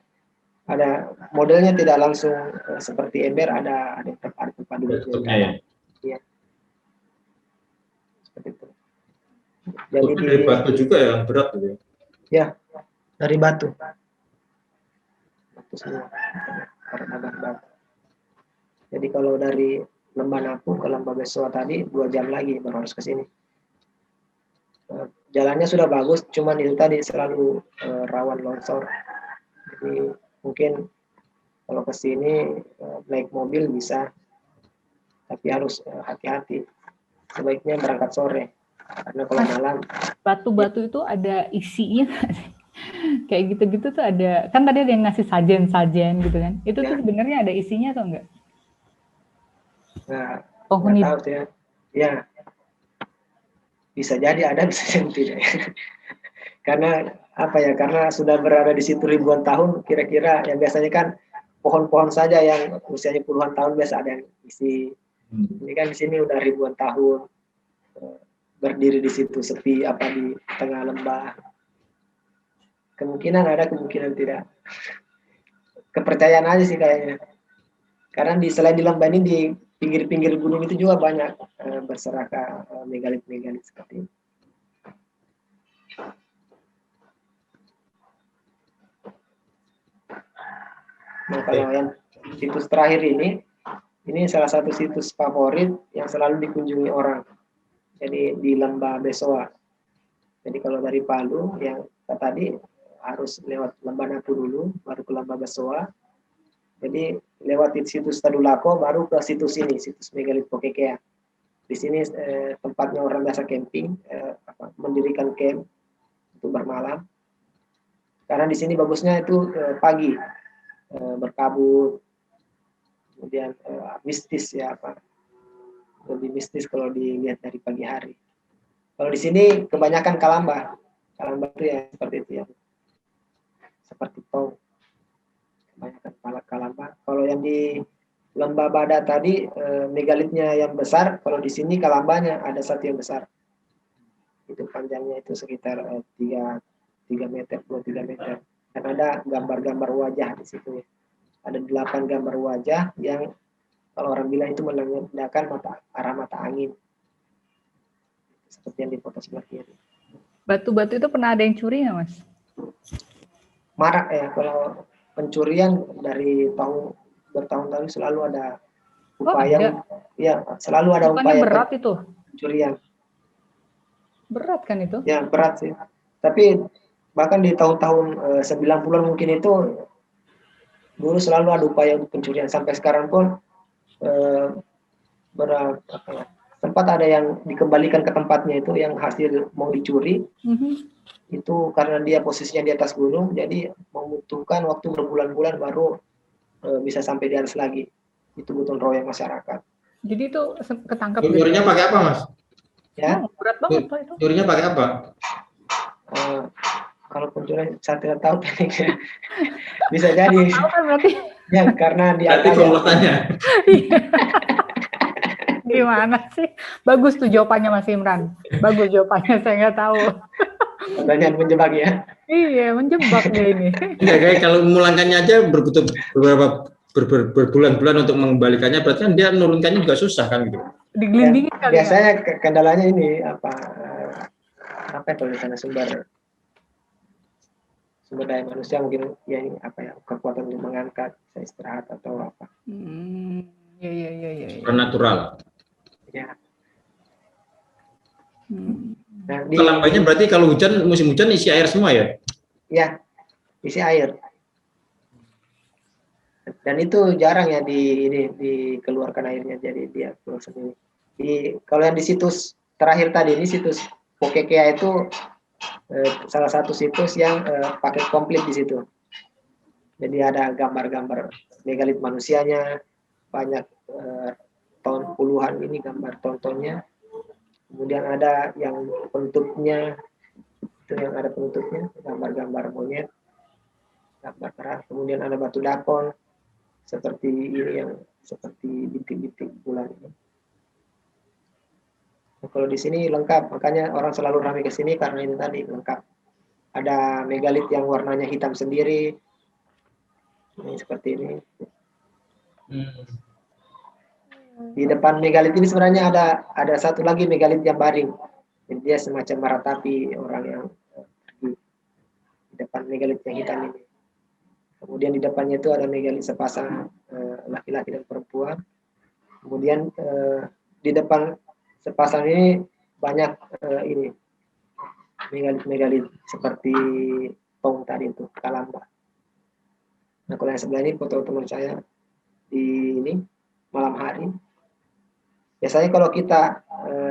ada modelnya tidak langsung seperti ember, ada tempat duduknya. Ya. Seperti itu. Jadi dari batu juga ya, berat gitu. Ya, dari batu. Batu semua. Karena batu. Jadi kalau dari Lembah Napu ke Lembah Besoa tadi 2 jam lagi baru harus ke sini. Jalannya sudah bagus, cuman itu tadi selalu rawan longsor. Jadi mungkin kalau ke sini naik mobil bisa, tapi harus hati-hati. Sebaiknya berangkat sore, karena kalau malam. Batu-batu itu ada isinya, kayak gitu-gitu tuh ada. Kan tadi ada yang ngasih sajen-sajen gitu kan? Itu tuh sebenarnya ada isinya atau enggak? Nah, penghuni tahu ya. Ya, bisa jadi ada, bisa jadi tidak. Karena apa ya? Karena sudah berada di situ ribuan tahun, kira-kira yang biasanya kan pohon-pohon saja yang usianya puluhan tahun biasa ada yang isi. Ini kan di sini udah ribuan tahun berdiri di situ, sepi apa di tengah lembah. Kemungkinan ada, kemungkinan tidak. Kepercayaan aja sih kayaknya. Karena selain di lembah ini di pinggir-pinggir gunung itu juga banyak berserakan megalith-megalith seperti ini. Nah, kalau yang situs terakhir ini salah satu situs favorit yang selalu dikunjungi orang. Jadi di Lembah Besoa. Jadi kalau dari Palu yang tadi harus lewat Lembah Napu dulu, baru ke Lembah Besoa. Jadi lewat situs Tadulako baru ke situs ini, situs Megalith Pokekea. Di sini tempatnya orang biasa camping, mendirikan camp untuk bermalam. Karena di sini bagusnya itu pagi, berkabut, kemudian mistis ya, lebih mistis kalau dilihat dari pagi hari. Kalau di sini kebanyakan Kalamba itu ya seperti itu ya, seperti tong. Kebanyakan Kalamba. Kalau yang di Lembah Bada tadi megalithnya yang besar, kalau di sini Kalambanya ada satu yang besar. Itu panjangnya itu sekitar 3 meter, 2-3 meter. Dan ada gambar-gambar wajah di situ ya. Ada 8 gambar wajah yang kalau orang bilang itu menandakan arah mata angin. Seperti yang di foto sebelah kiri. Batu-batu itu pernah ada yang curi nggak, Mas? Marak ya, kalau pencurian dari bertahun-tahun selalu ada upaya. Ya, selalu ada upaya berat itu pencurian. Berat kan itu? Ya, berat sih. Tapi bahkan di tahun-tahun 90-an mungkin itu dulu selalu ada upaya untuk pencurian. Sampai sekarang pun sempat ada yang dikembalikan ke tempatnya itu yang hasil mau dicuri. Itu karena dia posisinya di atas gunung, jadi membutuhkan waktu berbulan-bulan baru bisa sampai di atas lagi. Itu gotong royong masyarakat. Jadi itu ketangkap. Nyurinya pakai apa, Mas? Ya. Berat banget Pak itu. Nyurinya pakai apa? Kalau pencurian saya tidak tahu tekniknya. Bisa jadi. Tahu kan berarti? Ya, karena di Berarti atas. komplotannya. Gimana sih? Bagus tuh jawabannya Mas Imran. Bagus jawabannya, saya nggak tahu. Pertanyaan menjebak ya. Iya, menjebak dia ini. Enggak, kayak kalau memulangkannya aja berbulan-bulan untuk mengembalikannya, berarti kan dia menurunkannya juga susah kan gitu. Digelindingin Ya, kali biasanya kendalanya ini apa kalau di sana sumber daya manusia mungkin ya ini apa ya, kekuatan untuk mengangkat, bisa istirahat atau apa. Iya. Supernatural. Ya. Nah, kelambainya berarti kalau hujan, musim hujan isi air semua ya? Ya, isi air. Dan itu jarang ya dikeluarkan airnya, jadi dia keluar sendiri. Kalau yang di situs terakhir tadi, ini situs Pokekea itu salah satu situs yang paket komplit di situ. Jadi ada gambar-gambar megalit manusianya, banyak tahun puluhan ini gambar tontonnya. Kemudian ada yang penutupnya, itu yang ada penutupnya, gambar-gambar monyet, gambar keras. Kemudian ada batu dakon, seperti ini yang seperti bintik-bintik bulan ini. Nah, kalau di sini lengkap, makanya orang selalu ramai ke sini karena ini tadi lengkap. Ada megalit yang warnanya hitam sendiri, ini seperti ini. Di depan megalit ini sebenarnya ada satu lagi megalit yang baring. Jadi dia semacam meratapi orang yang pergi di depan megalit yang hitam ini. Kemudian di depannya itu ada megalit sepasang laki-laki dan perempuan. Kemudian di depan sepasang ini banyak ini megalit seperti tong tadi itu, kalamba. Nah, kalau yang sebelah ini foto teman saya di ini malam hari. Biasanya kalau kita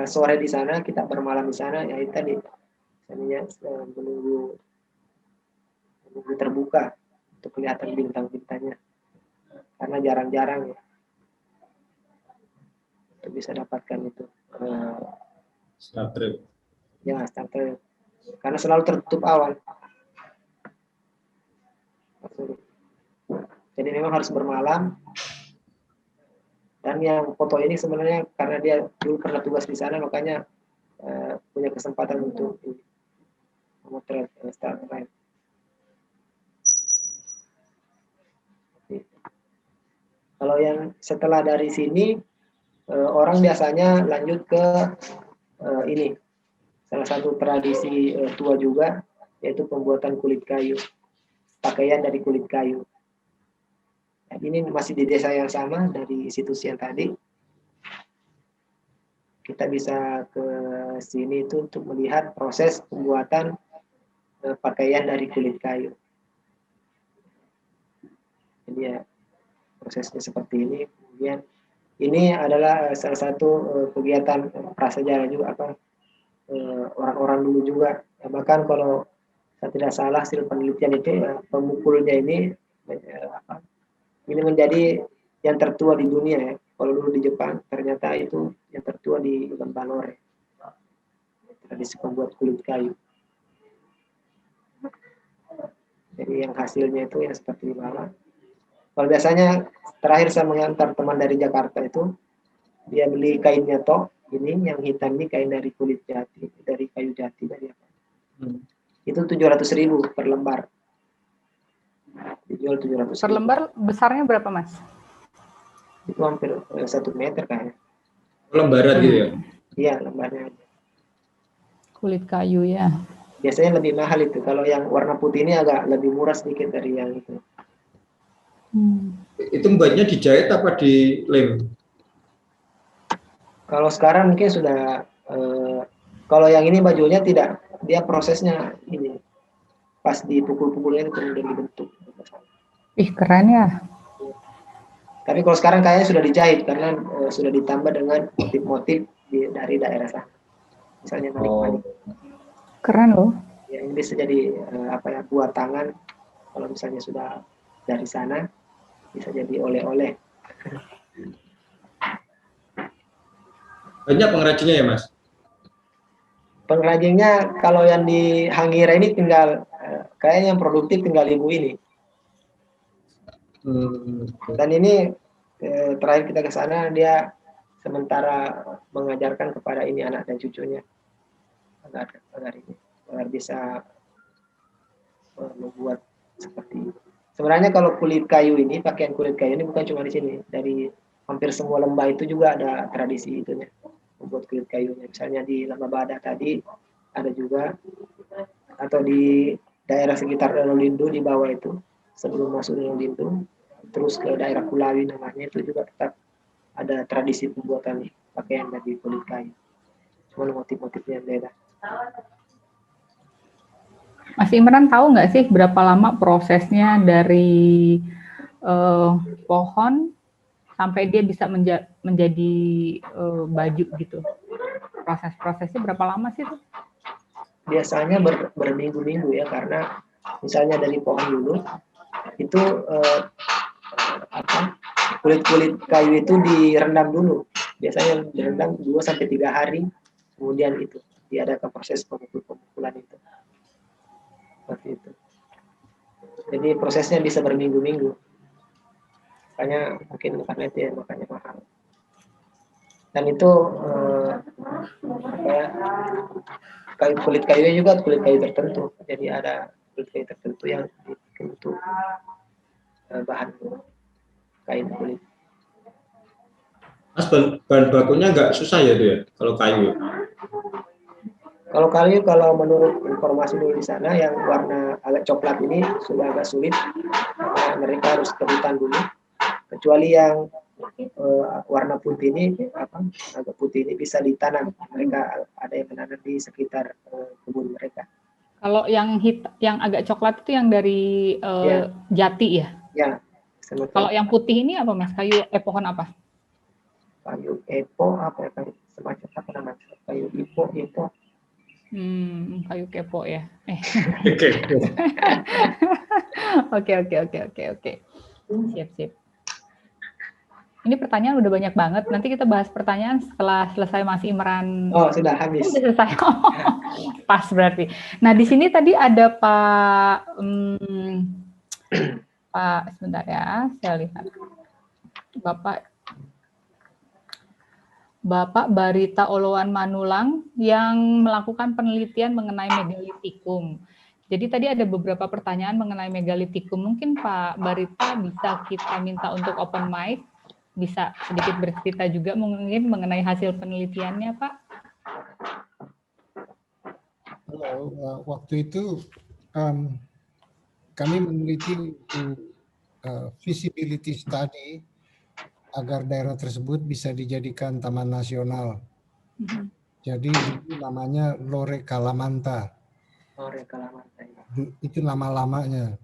sore di sana, kita bermalam di sana, ya itu tadi misalnya menunggu terbuka untuk kelihatan bintang-bintangnya. Karena jarang-jarang ya untuk bisa dapatkan itu. Star Trek. Ya, Star Trek. Karena selalu tertutup awan. Jadi memang harus bermalam. Dan yang foto ini sebenarnya karena dia dulu pernah tugas di sana, makanya punya kesempatan untuk memotret Star Trek. Kalau yang setelah dari sini, orang biasanya lanjut ke ini, salah satu tradisi tua juga, yaitu pembuatan kulit kayu, pakaian dari kulit kayu. Nah, ini masih di desa yang sama dari situs yang tadi. Kita bisa ke sini itu untuk melihat proses pembuatan pakaian dari kulit kayu. Jadi ya prosesnya seperti ini. Kemudian ini adalah salah satu kegiatan prasejarah juga, orang-orang dulu juga. Ya, bahkan kalau saya tidak salah hasil penelitian itu pemukulnya ini menjadi yang tertua di dunia ya. Kalau dulu di Jepang ternyata itu yang tertua di Lembanore, tradisi pembuat kulit kayu. Jadi yang hasilnya itu yang seperti di bawah. Kalau biasanya terakhir saya mengantar teman dari Jakarta itu, dia beli kainnya toh, ini yang hitam ini kain dari kulit jati, dari kayu jati dari apa? Itu 700.000 per lembar. Dijual 700.000. Per lembar besarnya berapa, Mas? Itu hampir 1 meter kayaknya. Lembaran gitu ya? Iya, lembarnya. Kulit kayu ya. Biasanya lebih mahal itu. Kalau yang warna putih ini agak lebih murah sedikit dari yang itu. Itu mbaknya dijahit apa di lem? Kalau sekarang mungkin sudah, kalau yang ini bajunya tidak, dia prosesnya ini pas dipukul-pukulnya kemudian dibentuk. Ih, keren ya. Tapi kalau sekarang kayaknya sudah dijahit karena sudah ditambah dengan motif-motif dari daerah sana. Misalnya manik-manik. Keren loh. Ya, ini bisa jadi buat tangan. Kalau misalnya sudah dari sana, bisa jadi oleh-oleh. Banyak pengrajinnya ya, Mas? Pengrajinnya kalau yang di Hangira ini tinggal kayaknya yang produktif tinggal ibu ini. Dan ini terakhir kita ke sana dia sementara mengajarkan kepada ini anak dan cucunya agar bisa membuat seperti itu. Sebenarnya kalau kulit kayu ini, pakaian kulit kayu ini bukan cuma di sini, dari hampir semua lembah itu juga ada tradisi itunya, membuat kulit kayunya. Misalnya di Lama Bada tadi ada juga, atau di daerah sekitar Danau Lindu di bawah itu, sebelum masuk Danau Lindu, terus ke daerah Kulawi namanya, itu juga tetap ada tradisi pembuatan pakaian dari kulit kayu. Cuma motif-motifnya beda. Mas Imran tahu nggak sih berapa lama prosesnya dari pohon sampai dia bisa menjadi baju gitu? Proses-prosesnya berapa lama sih tuh? Biasanya berminggu-minggu ya, karena misalnya dari pohon dulu itu kulit-kulit kayu itu direndam dulu. Biasanya direndam 2-3 hari, kemudian itu diadakan proses pemukulan itu. Seperti itu. Jadi prosesnya bisa berminggu-minggu. Makanya mungkin karena itu ya, makanya mahal. Dan itu kulit kayunya juga kulit kayu tertentu. Jadi ada kulit kayu tertentu yang dibikin untuk bahan kain kulit. Mas, bahan bakunya nggak susah ya tuh ya, kalau kayu? Kalau kayu, kalau menurut informasi dulu di sana, yang warna agak coklat ini sudah agak sulit, karena mereka harus ke hutan dulu. Kecuali yang warna putih ini, agak putih ini bisa ditanam. Mereka ada yang menanam di sekitar kebun mereka. Kalau yang yang agak coklat itu yang dari jati ya? Ya. Kalau yang putih ini apa Mas? Kayu pohon apa? Kayu epo apa ya? Kayu semacam apa namanya? Kayu ipo. Kayu kepo ya. Oke. Siap. Ini pertanyaan udah banyak banget. Nanti kita bahas pertanyaan setelah selesai Mas Imran. Oh, sudah habis. Sudah selesai. Pas berarti. Nah, di sini tadi ada Pak sebentar ya, saya lihat. Bapak Barita Oloan Manulang yang melakukan penelitian mengenai megalitikum. Jadi tadi ada beberapa pertanyaan mengenai megalitikum. Mungkin Pak Barita bisa kita minta untuk open mic, bisa sedikit bercerita juga mungkin mengenai hasil penelitiannya, Pak. Halo, waktu itu kami meneliti feasibility study agar daerah tersebut bisa dijadikan taman nasional. Jadi dulu namanya Lore Kalamanta. Lore Kalamanta. Itu nama-lamanya.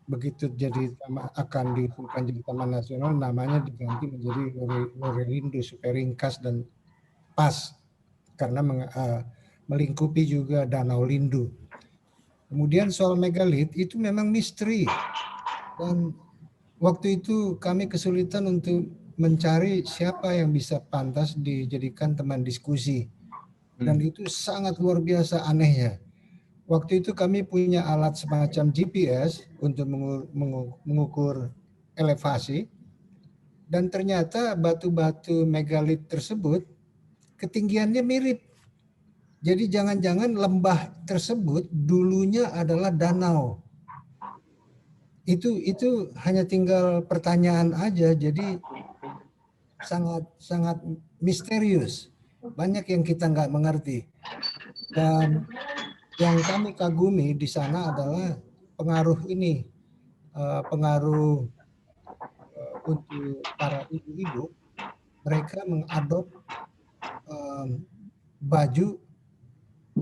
Begitu akan diusulkan jadi taman nasional, namanya diganti menjadi Lore Lindu supaya ringkas dan pas karena melingkupi juga Danau Lindu. Kemudian soal megalit itu memang misteri. Dan waktu itu kami kesulitan untuk mencari siapa yang bisa pantas dijadikan teman diskusi. Dan itu sangat luar biasa anehnya. Waktu itu kami punya alat semacam GPS untuk mengukur elevasi. Dan ternyata batu-batu megalit tersebut ketinggiannya mirip. Jadi jangan-jangan lembah tersebut dulunya adalah danau. Itu hanya tinggal pertanyaan aja, jadi sangat misterius. Banyak yang kita nggak mengerti. Dan yang kami kagumi di sana adalah pengaruh ini, pengaruh untuk para ibu-ibu. Mereka mengadop baju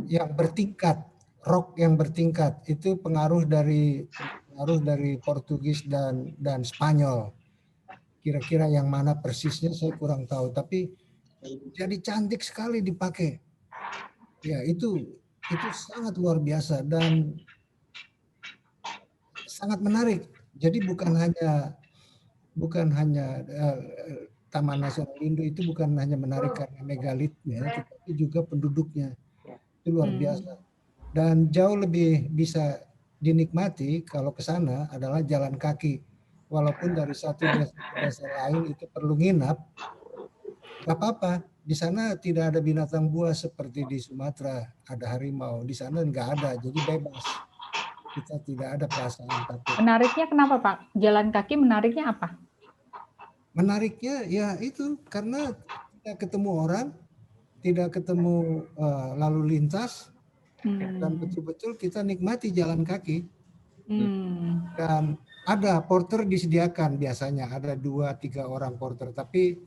yang bertingkat, rok yang bertingkat. Itu pengaruh dari Portugis dan Spanyol. Kira-kira yang mana persisnya saya kurang tahu, tapi jadi cantik sekali dipakai. Ya, itu sangat luar biasa dan sangat menarik. Jadi bukan hanya Taman Nasional Lindu itu bukan hanya menarik karena megalitnya, tetapi juga penduduknya. Itu luar biasa. Dan jauh lebih bisa dinikmati kalau ke sana adalah jalan kaki. Walaupun dari satu desa ke desa lain itu perlu nginap, nggak apa-apa. Di sana tidak ada binatang buas seperti di Sumatera, ada harimau. Di sana nggak ada, jadi bebas. Kita tidak ada perasaan takut. Menariknya kenapa Pak? Jalan kaki menariknya apa? Menariknya ya itu karena tidak ketemu orang, tidak ketemu lalu lintas, dan betul-betul kita nikmati jalan kaki. Dan ada porter disediakan biasanya, ada 2-3 orang porter, tapi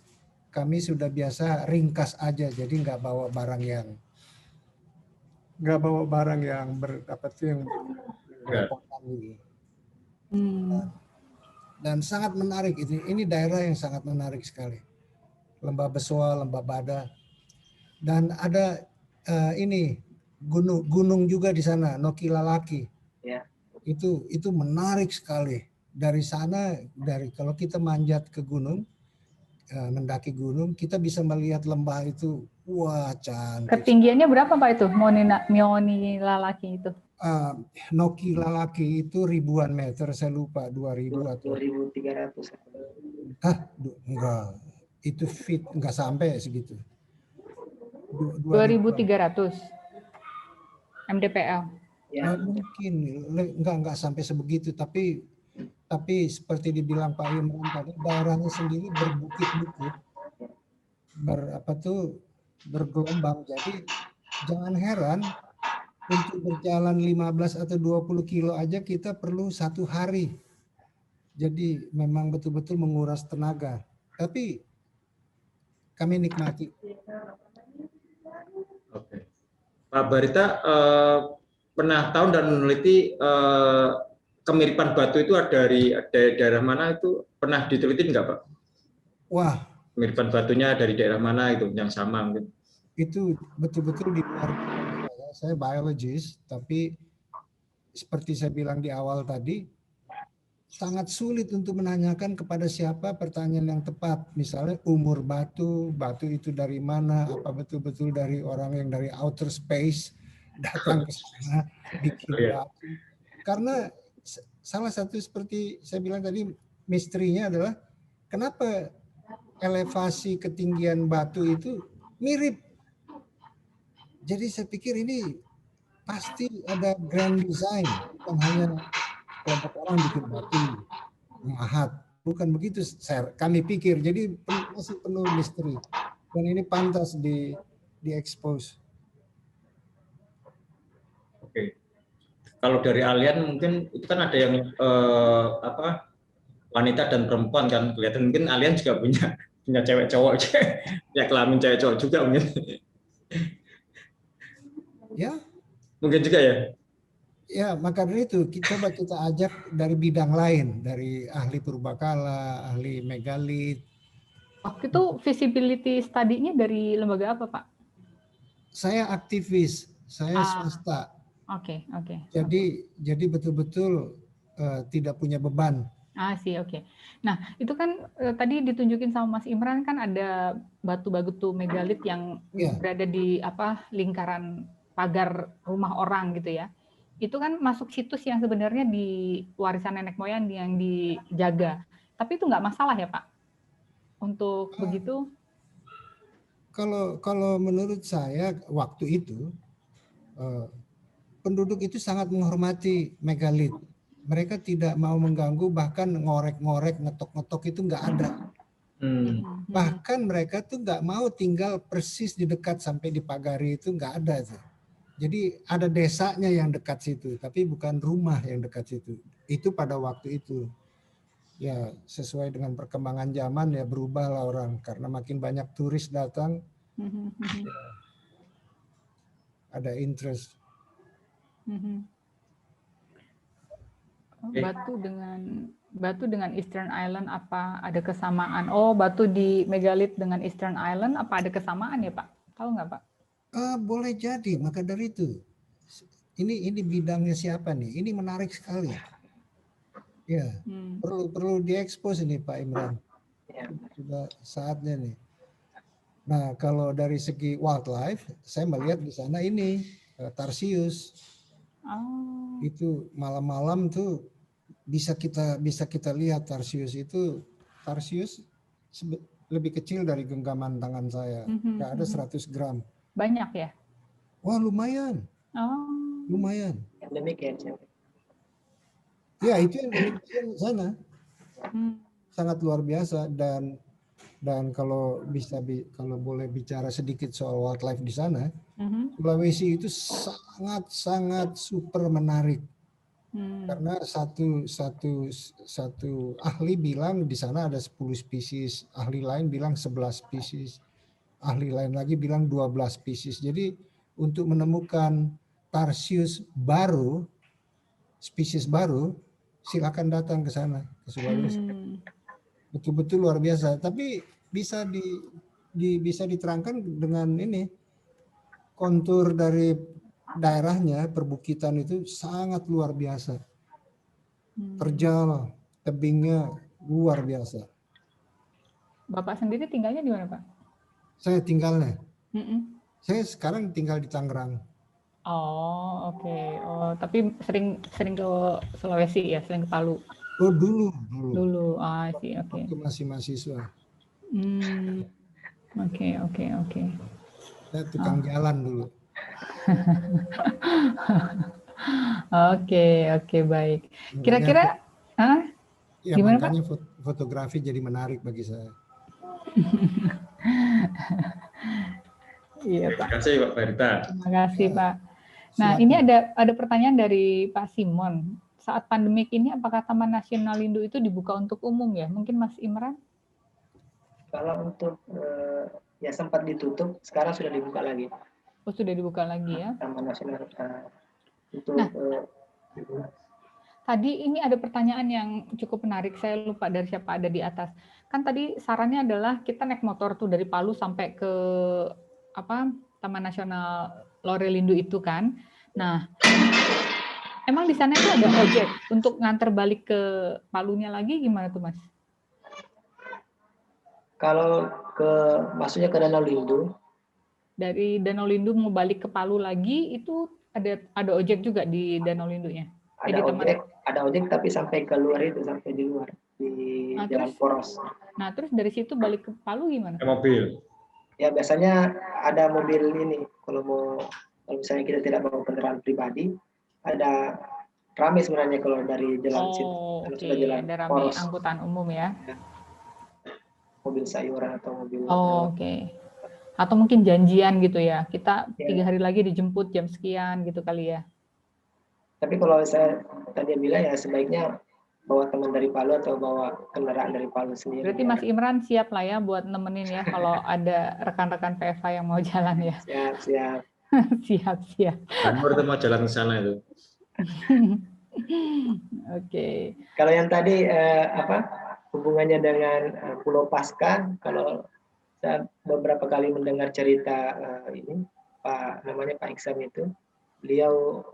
kami sudah biasa ringkas aja, jadi nggak bawa barang yang berepotan gitu. Dan sangat menarik ini daerah yang sangat menarik sekali. Lembah Besoa, Lembah Bada, dan ada ini gunung juga di sana, Nokilalaki. Ya. Itu menarik sekali. Dari sana, kalau kita manjat ke gunung, mendaki gunung, kita bisa melihat lembah itu, wah cantik. Ketinggiannya berapa Pak itu, Nokilalaki itu? Nokilalaki itu ribuan meter, saya lupa 2000 atau 2300. Enggak, itu feet enggak sampai segitu. 2300 mdpl. Ya. Mungkin enggak sampai sebegitu, tapi seperti dibilang Pak Imran tadi, daerahnya sendiri berbukit-bukit, bergelombang. Jadi jangan heran untuk berjalan 15 atau 20 kilo aja kita perlu 1 hari. Jadi memang betul-betul menguras tenaga. Tapi kami nikmati. Oke. Pak Barita pernah tahu dan meneliti kemiripan batu itu ada dari daerah mana, itu pernah diteliti nggak Pak? Wah. Kemiripan batunya dari daerah mana itu yang sama mungkin? Itu betul-betul di luar. Saya biologis, tapi seperti saya bilang di awal tadi, sangat sulit untuk menanyakan kepada siapa pertanyaan yang tepat. Misalnya umur batu itu dari mana, apa betul-betul dari orang yang dari outer space datang ke sana bikin batu. Karena salah satu seperti saya bilang tadi, misterinya adalah kenapa elevasi ketinggian batu itu mirip. Jadi saya pikir ini pasti ada grand design, bukan hanya kelompok orang bikin batu, mahat. Bukan begitu kami pikir. Jadi masih penuh misteri. Dan ini pantas di-expose. Oke. Kalau dari alien mungkin itu kan ada yang wanita dan perempuan kan, kelihatan mungkin alien juga punya cewek cowok, ya kelamin cewek cowok juga mungkin. Ya. Mungkin juga ya. Ya, maka dari itu coba kita ajak dari bidang lain, dari ahli purbakala, ahli megalit. Waktu itu visibility study-nya dari lembaga apa, Pak? Saya aktivis, saya swasta. Oke. Jadi betul-betul tidak punya beban. Oke. Nah, itu kan tadi ditunjukin sama Mas Imran kan ada batu-batu megalit yang berada di lingkaran pagar rumah orang gitu ya. Itu kan masuk situs yang sebenarnya di warisan nenek moyang yang dijaga. Tapi itu nggak masalah ya Pak? Untuk begitu? Kalau menurut saya waktu itu penduduk itu sangat menghormati megalit. Mereka tidak mau mengganggu, bahkan ngorek-ngorek, ngetok-ngetok itu nggak ada. Bahkan mereka tuh nggak mau tinggal persis di dekat sampai dipagari, itu nggak ada tuh. Jadi ada desanya yang dekat situ, tapi bukan rumah yang dekat situ. Itu pada waktu itu. Ya sesuai dengan perkembangan zaman ya berubahlah orang, karena makin banyak turis datang, ada interest. Batu dengan Eastern Island apa ada kesamaan? Oh, batu di megalit dengan Eastern Island apa ada kesamaan ya Pak? Tahu nggak Pak? Boleh jadi, maka dari itu ini bidangnya siapa nih? Ini menarik sekali. Ya, perlu diekspos ini Pak Imran. Ya. Sudah saatnya nih. Nah, kalau dari segi wildlife, saya melihat di sana ini tarsius. Oh. Itu malam-malam tuh bisa kita lihat tarsius lebih kecil dari genggaman tangan saya. Nggak ada 100 gram. Banyak ya? Wah, lumayan. Oh. Lumayan. Endemik ya. Ya, itu endemik di sana. Hmm. Sangat luar biasa, dan kalau kalau boleh bicara sedikit soal wildlife di sana, Sulawesi itu sangat super menarik. Karena satu ahli bilang di sana ada 10 spesies, ahli lain bilang 11 spesies, ahli lain lagi bilang 12 spesies. Jadi untuk menemukan tarsius baru, spesies baru, silakan datang ke sana, ke Sulawesi. Betul-betul luar biasa. Tapi bisa bisa diterangkan dengan ini, kontur dari daerahnya, perbukitan itu sangat luar biasa. Terjal, tebingnya luar biasa. Bapak sendiri tinggalnya di mana, Pak? Saya tinggalnya. Saya sekarang tinggal di Tangerang. Oh, oke. Oh, tapi sering ke Sulawesi ya, sering ke Palu. Oh, dulu. Sih, oke. Waktu masih mahasiswa. Oke. Saya tukang jalan dulu. Oke, baik. Kira-kira, ya, gimana, makanya Pak? Fotografi jadi menarik bagi saya. Iya, Pak. Terima kasih, Pak Berita. Terima kasih, Pak. Nah, Silakan. ini ada pertanyaan dari Pak Simon. Saat pandemik ini, apakah Taman Nasional Lindu itu dibuka untuk umum ya? Mungkin Mas Imran? Kalau untuk ya sempat ditutup, sekarang sudah dibuka lagi. Oh, sudah dibuka lagi ya? Taman Nasional untuk. Nah, tadi ini ada pertanyaan yang cukup menarik. Saya lupa dari siapa, ada di atas. Kan tadi sarannya adalah kita naik motor tuh dari Palu sampai ke Taman Nasional Lorelindu itu kan. Nah, emang di sana itu ada ojek untuk nganter balik ke Palunya lagi, gimana tuh, Mas? Kalau maksudnya ke Danau Lindu. Dari Danau Lindu mau balik ke Palu lagi, itu ada ojek juga di Danau Lindunya? Ada ojek tapi sampai ke luar itu, sampai di luar, di Jalan Poros. Nah, terus dari situ balik ke Palu gimana? Mobil. Ya, biasanya ada mobil ini. Kalau misalnya kita tidak bawa kendaraan pribadi, ada rame sebenarnya kalau dari jalan situ. Oke, ada rame Poros. Angkutan umum ya. Mobil sayuran atau mobil. Oke. Atau mungkin janjian gitu ya. Kita 3 hari lagi dijemput jam sekian gitu kali ya. Tapi kalau saya tadi bilang ya sebaiknya bawa teman dari Palu atau bawa kendaraan dari Palu sendiri. Berarti Mas Imran siap lah ya buat nemenin ya kalau ada rekan-rekan PFA yang mau jalan ya. Siap. Siap. Timur itu mau jalan ke sana itu. Oke. Kalau yang tadi hubungannya dengan Pulau Pasca, kalau saya beberapa kali mendengar cerita ini namanya Pak Iksan itu, beliau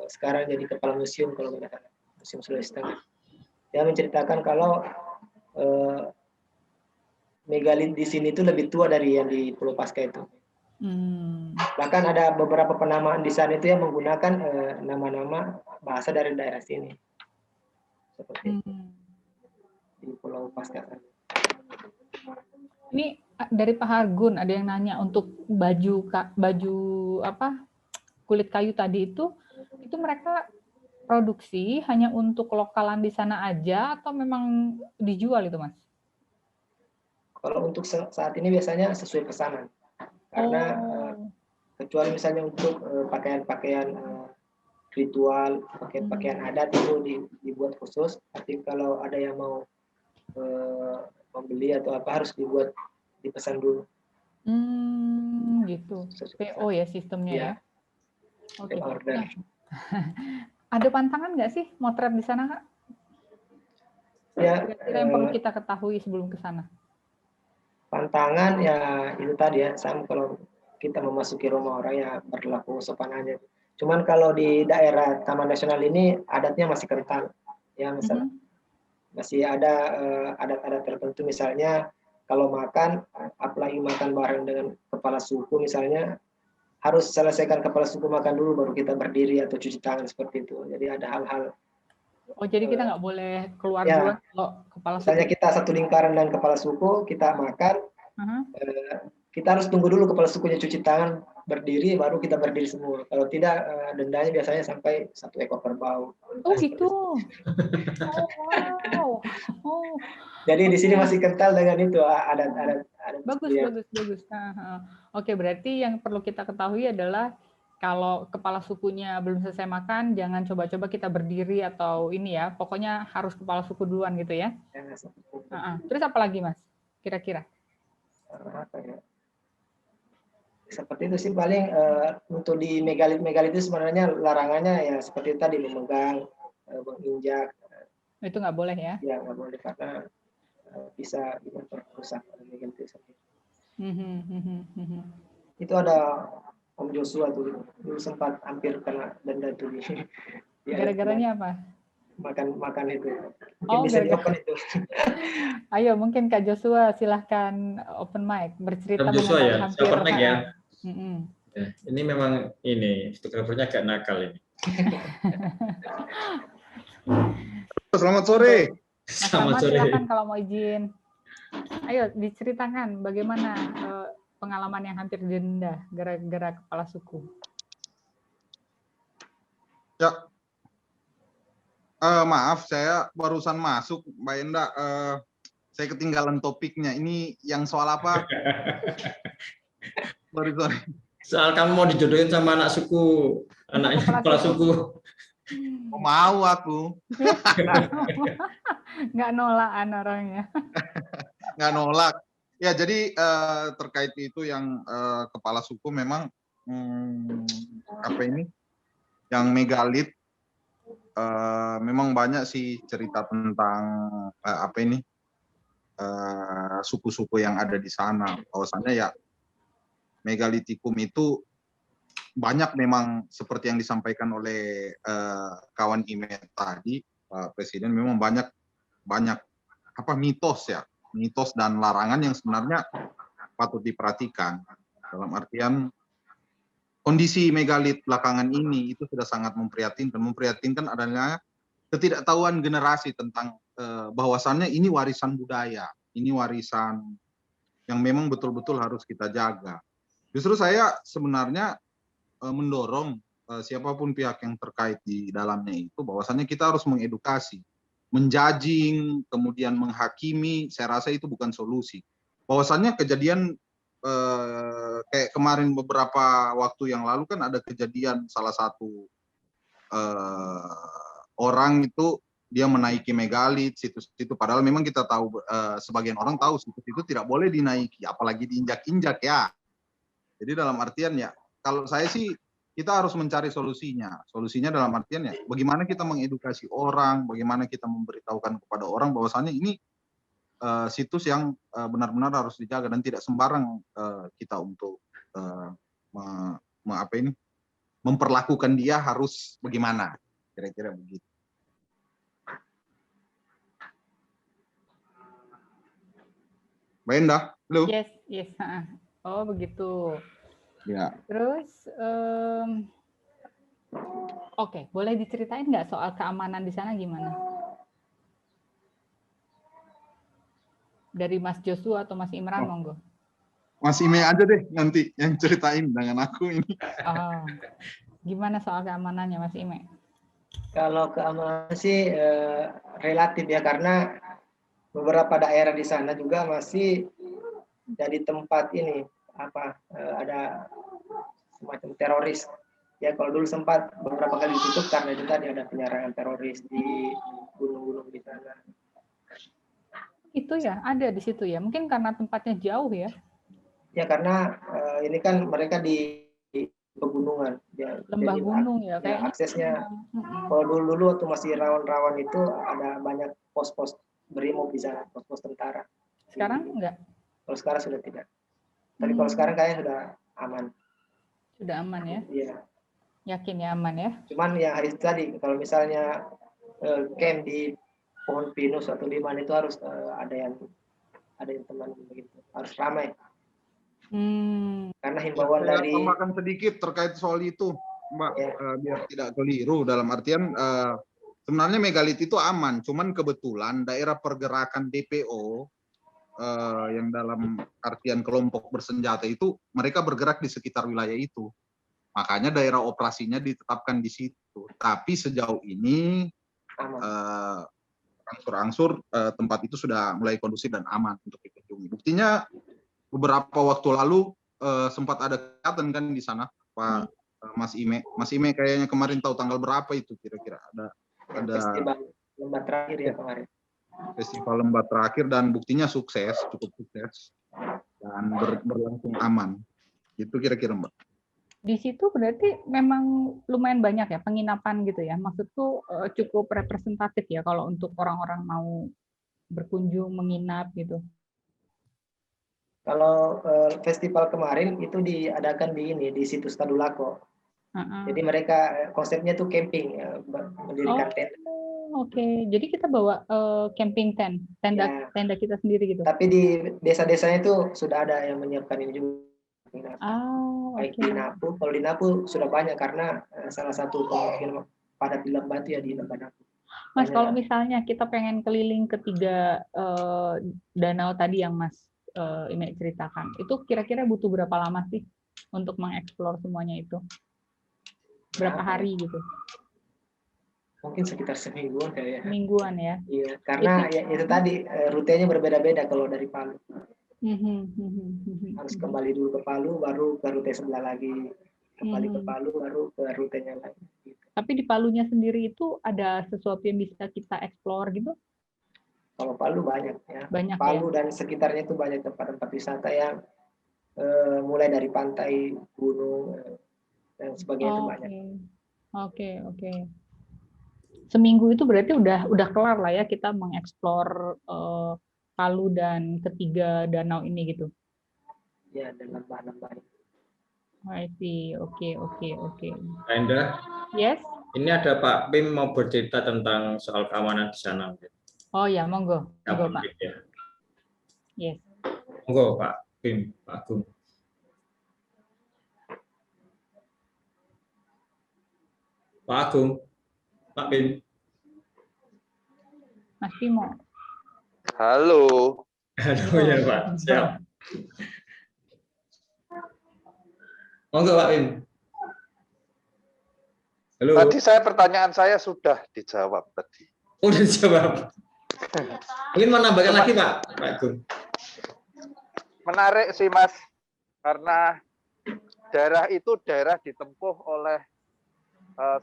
sekarang jadi kepala museum kalau tidak salah, Museum Sulawesi Tengah. Dia menceritakan kalau megalit di sini itu lebih tua dari yang di Pulau Pasca itu. Bahkan ada beberapa penamaan di sana itu yang menggunakan nama-nama bahasa dari daerah sini. Seperti di Pulau Pasca. Ini dari Pak Hargun ada yang nanya untuk baju kulit kayu tadi itu mereka produksi hanya untuk lokalan di sana aja atau memang dijual itu, Mas? Kalau untuk saat ini biasanya sesuai pesanan. Karena kecuali misalnya untuk pakaian-pakaian ritual, pakaian adat itu dibuat khusus. Tapi kalau ada yang mau membeli atau apa harus dipesan dulu. Gitu. PO ya sistemnya ya. Oke. Order. Ada pantangan nggak sih motret di sana, Kak? Ya. Kira-kira yang perlu kita ketahui sebelum ke sana? Pantangan ya itu tadi ya, sama kalau kita memasuki rumah orang ya berlaku sopan aja. Cuman kalau di daerah Taman Nasional ini adatnya masih kental. Ya masih ada adat-adat tertentu, misalnya kalau makan, apalagi makan bareng dengan kepala suku misalnya, harus selesaikan kepala suku makan dulu baru kita berdiri atau cuci tangan seperti itu. Jadi ada hal-hal. Oh, jadi kita nggak boleh keluar Ya, duluan kalau kepala suku. misalnya kita satu lingkaran dengan kepala suku, kita makan, kita harus tunggu dulu kepala sukunya cuci tangan, berdiri, baru kita berdiri semua. Kalau tidak, dendanya biasanya sampai 1 ekor kerbau. Oh gitu. Oh wow. Oh. Jadi di sini Oke. masih kental dengan itu adat-adat. Bagus, bagus, bagus. Oke, berarti yang perlu kita ketahui adalah kalau kepala sukunya belum selesai makan, jangan coba-coba kita berdiri atau ini ya. Pokoknya harus kepala suku duluan gitu ya. Terus apa lagi, Mas? Kira-kira? Apa ya? Seperti itu sih paling untuk di megalit itu sebenarnya larangannya ya seperti tadi memegang, menginjak. Itu nggak boleh ya? Ya nggak boleh karena bisa merusak megalit itu. Itu ada Om Joshua dulu sempat hampir kena denda itu. Gara-garanya apa? Makan itu. Mungkin Oh, bisa di-open itu. Ayo, mungkin Kak Joshua silahkan open mic bercerita Joshua ya, hampir Superneck ya. Ya. Ini memang ini fotografernya agak nakal ini. Selamat sore. Selamat sore. Silakan kalau mau izin. Ayo diceritakan bagaimana pengalaman yang hampir denda gara-gara kepala suku. Ya, maaf saya barusan masuk, Mbak Enda. Saya ketinggalan topiknya. Ini yang soal apa? Sorry. Soal kamu mau dijodohin sama anak suku, anaknya kepala suku. Oh, mau aku. Nggak nolakan orangnya. Nggak nolak. Ya, jadi terkait itu yang kepala suku memang apa ini? Yang megalit memang banyak sih cerita tentang apa ini? Suku-suku yang ada di sana. Bahwasannya ya megalitikum itu banyak memang seperti yang disampaikan oleh kawan IME tadi, Pak Presiden, memang banyak apa mitos dan larangan yang sebenarnya patut diperhatikan. Dalam artian kondisi megalit belakangan ini itu sudah sangat memprihatinkan adanya ketidaktahuan generasi tentang bahwasannya ini warisan budaya, ini warisan yang memang betul-betul harus kita jaga. Justru saya sebenarnya mendorong siapapun pihak yang terkait di dalamnya itu bahwasannya kita harus mengedukasi, menjudging, kemudian menghakimi. Saya rasa itu bukan solusi. Bahwasannya kejadian kayak kemarin beberapa waktu yang lalu kan ada kejadian salah satu orang itu dia menaiki megalit situs itu, padahal memang kita tahu sebagian orang tahu situs itu tidak boleh dinaiki, apalagi diinjak-injak ya. Jadi dalam artian ya, kalau saya sih kita harus mencari solusinya. Solusinya dalam artian ya, bagaimana kita mengedukasi orang, bagaimana kita memberitahukan kepada orang bahwasannya ini situs yang benar-benar harus dijaga dan tidak sembarang kita untuk memperlakukan dia harus bagaimana, kira-kira begitu. Mbak Endah, halo. Yes. Oh begitu. Ya. Terus, oke, boleh diceritain nggak soal keamanan di sana gimana? Dari Mas Joshua atau Mas Imran, monggo. Mas Ime aja deh nanti yang ceritain dengan aku ini. Oh, gimana soal keamanannya Mas Ime? Kalau keamanan sih relatif ya, karena beberapa daerah di sana juga masih jadi tempat ini ada semacam teroris ya. Kalau dulu sempat beberapa kali ditutup karena itu tadi ada penyerangan teroris di gunung-gunung di sana. Itu ya ada di situ ya, mungkin karena tempatnya jauh ya. Ya karena ini kan mereka di pegunungan ya, lembah jadi, gunung ya kayaknya. Aksesnya kalau dulu waktu masih rawan-rawan itu ada banyak pos-pos brimob di sana, pos-pos tentara. Sekarang enggak? Kalau sekarang sudah tidak. Tapi kalau sekarang kayaknya sudah aman. Sudah aman ya? Iya. Yakin ya aman ya? Cuman ya hari tadi kalau misalnya camp di pohon pinus atau liman itu harus ada yang teman begitu, harus ramai. Karena himbauan Saya dari tambahkan sedikit terkait soal itu, Mbak, Ya. Biar tidak keliru dalam artian sebenarnya megalit itu aman, cuman kebetulan daerah pergerakan DPO yang dalam artian kelompok bersenjata itu mereka bergerak di sekitar wilayah itu. Makanya daerah operasinya ditetapkan di situ. Tapi sejauh ini aman. angsur-angsur tempat itu sudah mulai kondusif dan aman untuk dikunjungi. Buktinya beberapa waktu lalu sempat ada kegiatan kan di sana, Pak Mas Ime. Mas Ime kayaknya kemarin tahu tanggal berapa itu kira-kira ada Festival lomba terakhir ya kemarin. Festival lomba terakhir dan buktinya sukses, cukup sukses dan berlangsung aman. Itu kira-kira, Mbak. Di situ berarti memang lumayan banyak ya penginapan gitu ya. Maksudku cukup representatif ya kalau untuk orang-orang mau berkunjung menginap gitu. Kalau festival kemarin itu diadakan di situs Tadulako. Jadi mereka konsepnya tuh camping, mendirikan tenda. Oke. Jadi kita bawa camping tent, tenda kita sendiri gitu. Tapi di desa-desanya itu sudah ada yang menyiapkan ini juga. Baik di Napu, kalau di Napu sudah banyak karena salah satu pemukiman padat di Lembah itu ya di Lembah Napu. Mas, kalau misalnya kita pengen keliling ketiga danau tadi yang Mas Ime ceritakan, itu kira-kira butuh berapa lama sih untuk mengeksplor semuanya itu? Berapa hari gitu? Mungkin sekitar semingguan kayaknya. Semingguan ya? Iya, karena itu tadi rutenya berbeda-beda kalau dari Palu. Harus kembali dulu ke Palu, baru ke rute sebelah lagi. Kembali ke Palu, baru ke rutenya lagi. Tapi di Palunya sendiri itu ada sesuatu yang bisa kita eksplor gitu? Kalau Palu banyak ya. Banyak Palu ya? dan sekitarnya itu banyak tempat-tempat wisata yang mulai dari pantai, gunung, dan sebagainya itu banyak. Oke. Seminggu itu berarti udah kelar lah ya kita mengeksplor Palu dan ketiga danau ini gitu. Ya, dan lembah-lembah. I see. Oke. Enda, Yes. ini ada Pak Pim mau bercerita tentang soal keamanan di sana. Oh ya, monggo Pak. Ya. Yes. Monggo Pak Pim, Pak Agung. Pak Agung, Pak Pim. Mas Timo. Halo Ya Pak, siap. Monggo Pak Pim. Halo. Tadi pertanyaan saya sudah dijawab tadi. Udah dijawab. Mungkin mau nambahkan lagi Pak Agung. Menarik sih Mas, karena daerah itu ditempuh oleh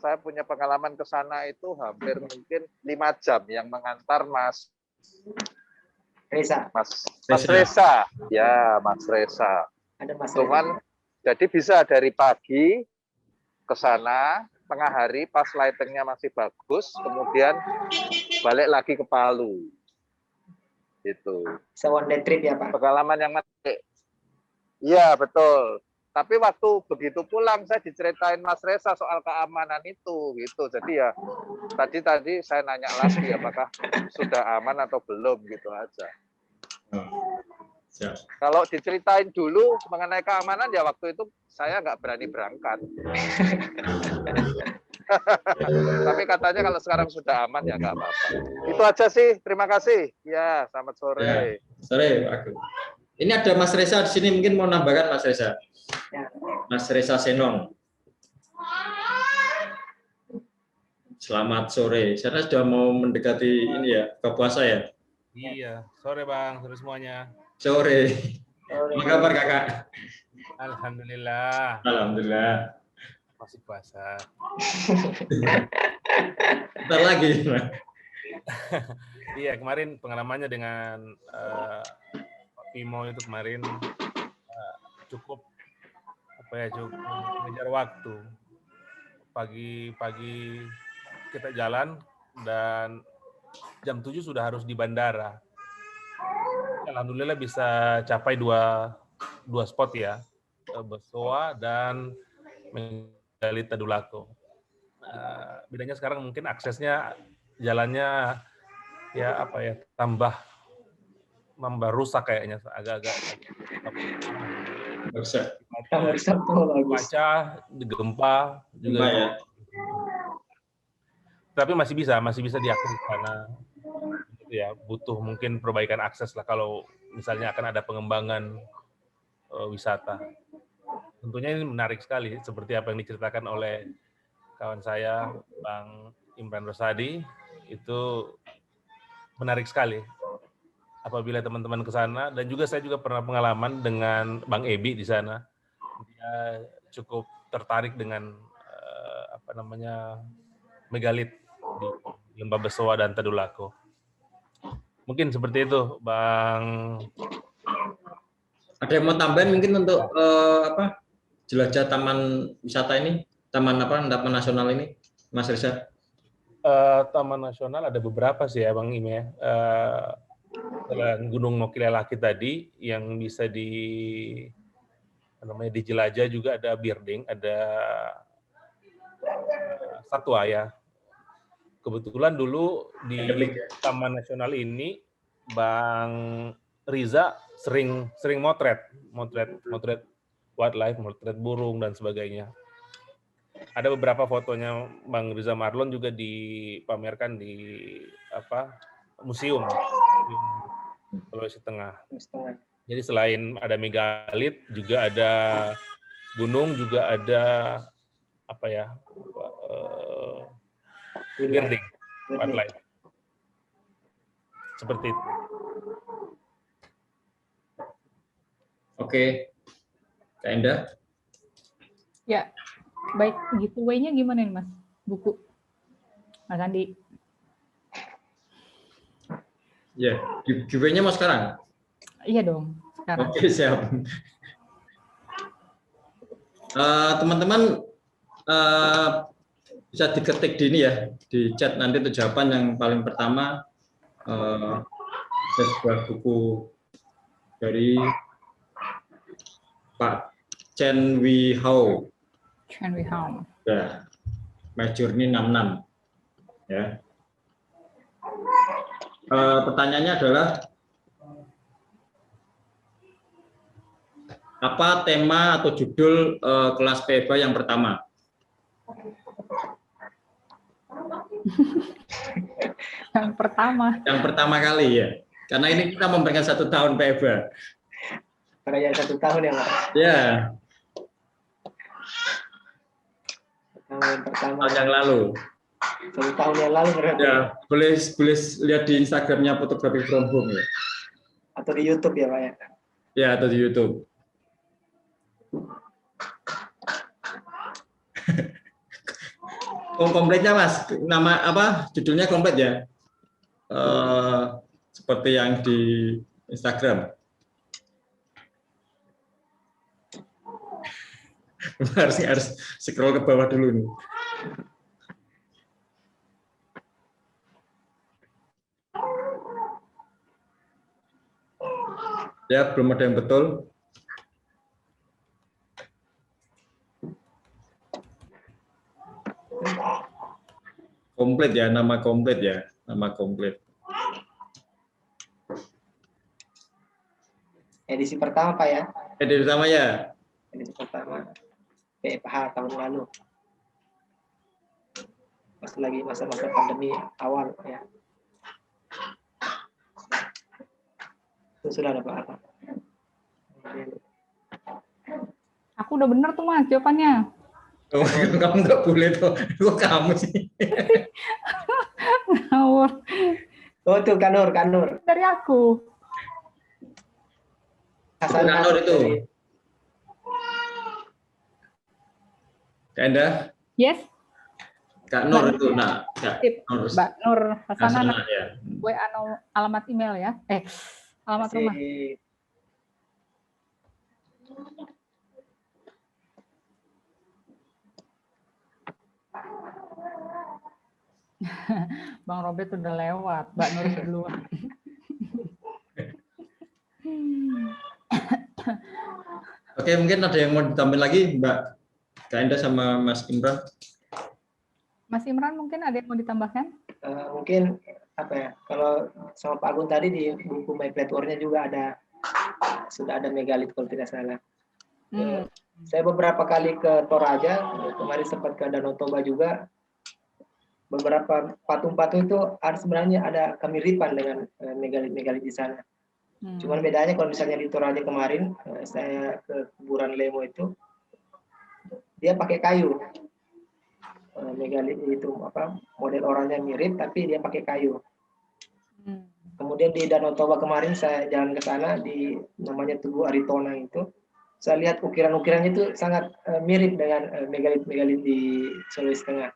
saya punya pengalaman ke sana itu hampir mungkin 5 jam yang mengantar Mas Reza. Mas Reza. Ya, Mas Reza. Ada Mas Cuman Reza. Jadi bisa dari pagi ke sana, tengah hari pas lightingnya masih bagus, kemudian balik lagi ke Palu. Itu. One day trip ya Pak? Pengalaman yang menarik. Iya, betul. Tapi waktu begitu pulang saya diceritain Mas Reza soal keamanan itu gitu. Jadi ya tadi saya nanya lagi apakah sudah aman atau belum gitu aja. Siap. Kalau diceritain dulu mengenai keamanan ya waktu itu saya nggak berani berangkat. Tapi katanya kalau sekarang sudah aman ya nggak apa-apa. Itu aja sih. Terima kasih. Ya, selamat sore. Ya, sore Pak Agung. Ini ada Mas Reza di sini mungkin mau nambahkan Mas Reza. Ya. Mas Reza Senong. Selamat sore. Saya sudah mau mendekati ini ya, buka puasa ya. Iya, sore Bang, sore semuanya. Sore. Apa kabar Kakak? Alhamdulillah. Alhamdulillah. Masih puasa. Bentar lagi. Iya, kemarin pengalamannya dengan Pak Timo itu kemarin cukup mengejar waktu. Pagi-pagi kita jalan dan jam 7 sudah harus di bandara. Alhamdulillah bisa capai dua spot ya, Besoa dan Megalit Tadulako. Bedanya sekarang mungkin aksesnya jalannya ya apa ya, tambah rusak kayaknya, agak-agak Bisa. Kamar Sabtu bagus. cuaca, gempa juga. Ya. Tapi masih bisa diakses karena gitu ya, butuh mungkin perbaikan akses lah kalau misalnya akan ada pengembangan wisata. Tentunya ini menarik sekali seperti apa yang diceritakan oleh kawan saya Bang Imran Rosadi, itu menarik sekali apabila teman-teman ke sana, dan juga saya juga pernah pengalaman dengan Bang Ebi di sana. Dia cukup tertarik dengan megalit di Lembah Besoa dan Tadulako. Mungkin seperti itu, Bang. Ada yang mau tambahin mungkin untuk jelajah taman wisata ini, taman nasional ini, Mas Reza? Taman nasional ada beberapa sih ya, Bang Ime ya. Selain Gunung Nokilelaki tadi yang bisa dijelajah, juga ada Birding, ada satwa ya. Kebetulan dulu di Taman Nasional ini Bang Riza sering motret wildlife, motret burung dan sebagainya. Ada beberapa fotonya Bang Riza Marlon juga dipamerkan di museum Sulawesi Tengah. Jadi selain ada megalit, juga ada gunung, juga ada birding, wildlife. Seperti itu. Oke, Kak Endah. Ya, baik. Giveaway-nya gimana nih, Mas? Buku. Mas Andi. Ya, giveaway-nya mau sekarang? Iya dong, sekarang. Oke, siap. Teman-teman bisa diketik di ini ya, di chat nanti untuk jawaban yang paling pertama. Ada sebuah buku dari Pak Chen Wei Hao. Chen Wei Hao. Ya, My Journey 66. Ya. Pertanyaannya adalah, apa tema atau judul kelas PEBA yang pertama? Yang pertama kali ya, karena ini kita memberikan 1 tahun PEBA. Perayaan 1 tahun ya, Mas? Ya. Tahun pertama. Tahun yang lalu. 1 tahun yang lalu berarti. Ya, boleh lihat di Instagramnya Fotografi From Home ya. Atau di YouTube ya, Pak ya? Ya, atau di YouTube. Kompletnya Mas, nama judulnya komplet ya, seperti yang di Instagram. harus scroll ke bawah dulu nih. Ya, belum ada yang betul. Komplit ya, nama komplit ya, nama komplit. Edisi pertama, Pak ya? Edisi pertama ya? Edisi pertama. PPH tahun lalu. Pas lagi masa-masa pandemi awal ya. Itu sudah ada Pak. Aku udah bener tuh Mas jawabannya. Oh, kamu nggak boleh tuh. Kok kamu sih? Ngawur. Oh tuh Kanur. Dari aku. Kanur itu. Kak Endah? Yes. Kak Nur itu, nah. Mbak Nur Hasanah. Ya. WA alamat email ya. Alamat rumah. Bang Robert udah lewat, Mbak Nur duluan. Oke, mungkin ada yang mau ditambahin lagi, Mbak Kak Endah sama Mas Imran? Mas Imran mungkin ada yang mau ditambahkan? Mungkin apa ya, kalau sama Pak Agung tadi di buku My Plate War-nya juga sudah ada megalit kalau tidak salah. Saya beberapa kali ke Toraja, kemarin sempat ke Danau Toba juga. Beberapa patung-patung itu sebenarnya ada kemiripan dengan megalit-megalit di sana. Cuman bedanya kalau misalnya di Toraja kemarin, saya ke kuburan Lemo itu, dia pakai kayu. Megalit itu model orangnya mirip, tapi dia pakai kayu. Kemudian di Danau Toba kemarin saya jalan ke sana di namanya Tugu Aritona itu, saya lihat ukiran-ukirannya itu sangat mirip dengan megalit-megalit di Sulawesi Tengah.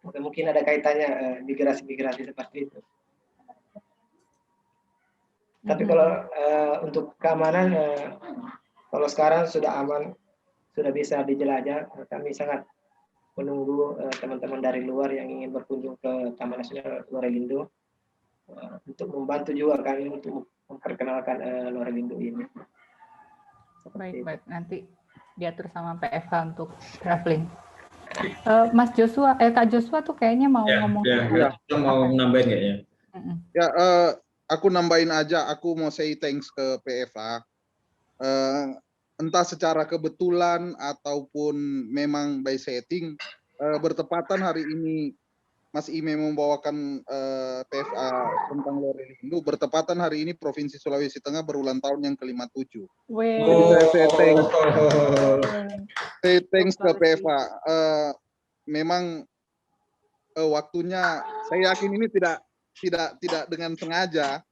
Mungkin ada kaitannya migrasi-migrasi seperti itu. Tapi kalau untuk keamanan, kalau sekarang sudah aman, sudah bisa dijelajah, kami sangat menunggu teman-teman dari luar yang ingin berkunjung ke Taman Nasional Lorelindo untuk membantu juga kami untuk memperkenalkan Lorelindo ini. Baik, nanti diatur sama PFK untuk traveling. Mas Joshua, Kak Joshua tuh kayaknya mau ngomong. Mau nambahin kayaknya. Ya, aku nambahin aja. Aku mau say thanks ke PFA. Entah secara kebetulan ataupun memang by setting, bertepatan hari ini Mas Ime membawakan PFA tentang Lorelindo, bertepatan hari ini Provinsi Sulawesi Tengah berulang tahun yang ke-57. Jadi saya say thanks ke PFA. Memang waktunya, saya yakin ini tidak dengan sengaja.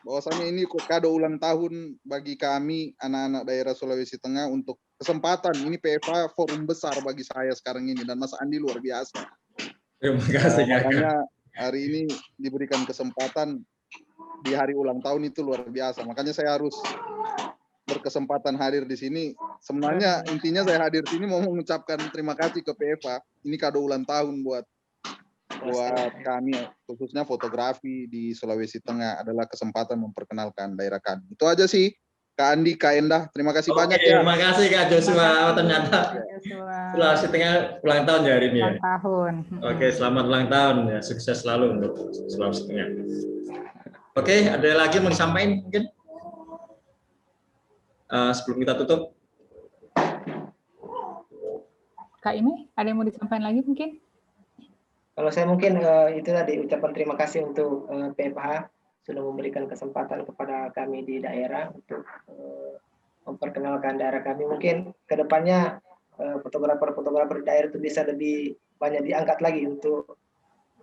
Bahwasanya ini kado ulang tahun bagi kami anak-anak daerah Sulawesi Tengah untuk kesempatan. Ini PFA forum besar bagi saya sekarang ini, dan Mas Andi luar biasa. Terima kasih. Makanya hari ini diberikan kesempatan di hari ulang tahun itu luar biasa. Makanya saya harus berkesempatan hadir di sini. Sebenarnya intinya saya hadir di sini mau mengucapkan terima kasih ke PFA. Ini kado ulang tahun buat kami, khususnya fotografi di Sulawesi Tengah, adalah kesempatan memperkenalkan daerah kami. Itu aja sih, Kak Andi, Kak Endah. Terima kasih banyak ya. Terima kasih Kak Joshua. Ternyata Sulawesi Tengah ulang tahun ya hari ini ya. Ulang tahun. Oke, selamat ulang tahun ya. Sukses selalu untuk Sulawesi Tengah. Oke, ada lagi mau disampaikan mungkin? Sebelum kita tutup. Kak Ime, ada yang mau disampaikan lagi mungkin? Kalau saya mungkin itu tadi ucapan terima kasih untuk PFH sudah memberikan kesempatan kepada kami di daerah untuk memperkenalkan daerah kami. Mungkin kedepannya fotografer-fotografer di daerah itu bisa lebih banyak diangkat lagi untuk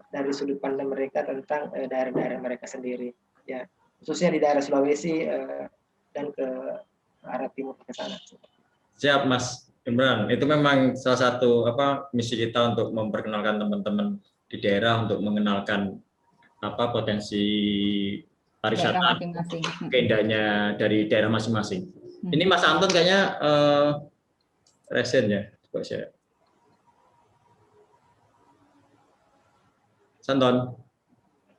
dari sudut pandang mereka tentang daerah-daerah mereka sendiri. Ya, khususnya di daerah Sulawesi dan ke arah timur ke sana. Siap Mas Imran, itu memang salah satu misi kita untuk memperkenalkan teman-teman di daerah untuk mengenalkan potensi pariwisata, keindahannya dari daerah masing-masing. Ini Mas Anton kayaknya resen ya, coba saya. Santon.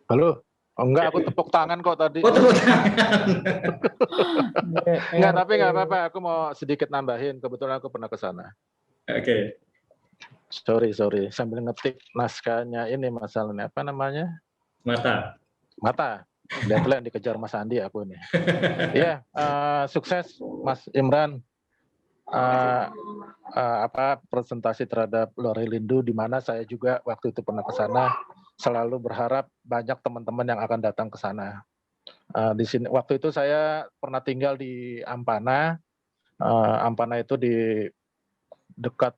Halo. Oh, enggak, aku tepuk tangan kok tadi. Oh, tepuk tangan. Enggak, tapi enggak apa-apa. Aku mau sedikit nambahin. Kebetulan aku pernah ke sana. Oke. Sorry. Sambil ngetik naskahnya ini masalahnya. Apa namanya? Mata. Lihat-lihat dikejar Mas Andi aku ini. Iya, sukses Mas Imran. Presentasi terhadap Lorelindo, di mana saya juga waktu itu pernah ke sana. Selalu berharap banyak teman-teman yang akan datang ke sana. Di sini waktu itu saya pernah tinggal di Ampana. Ampana itu di dekat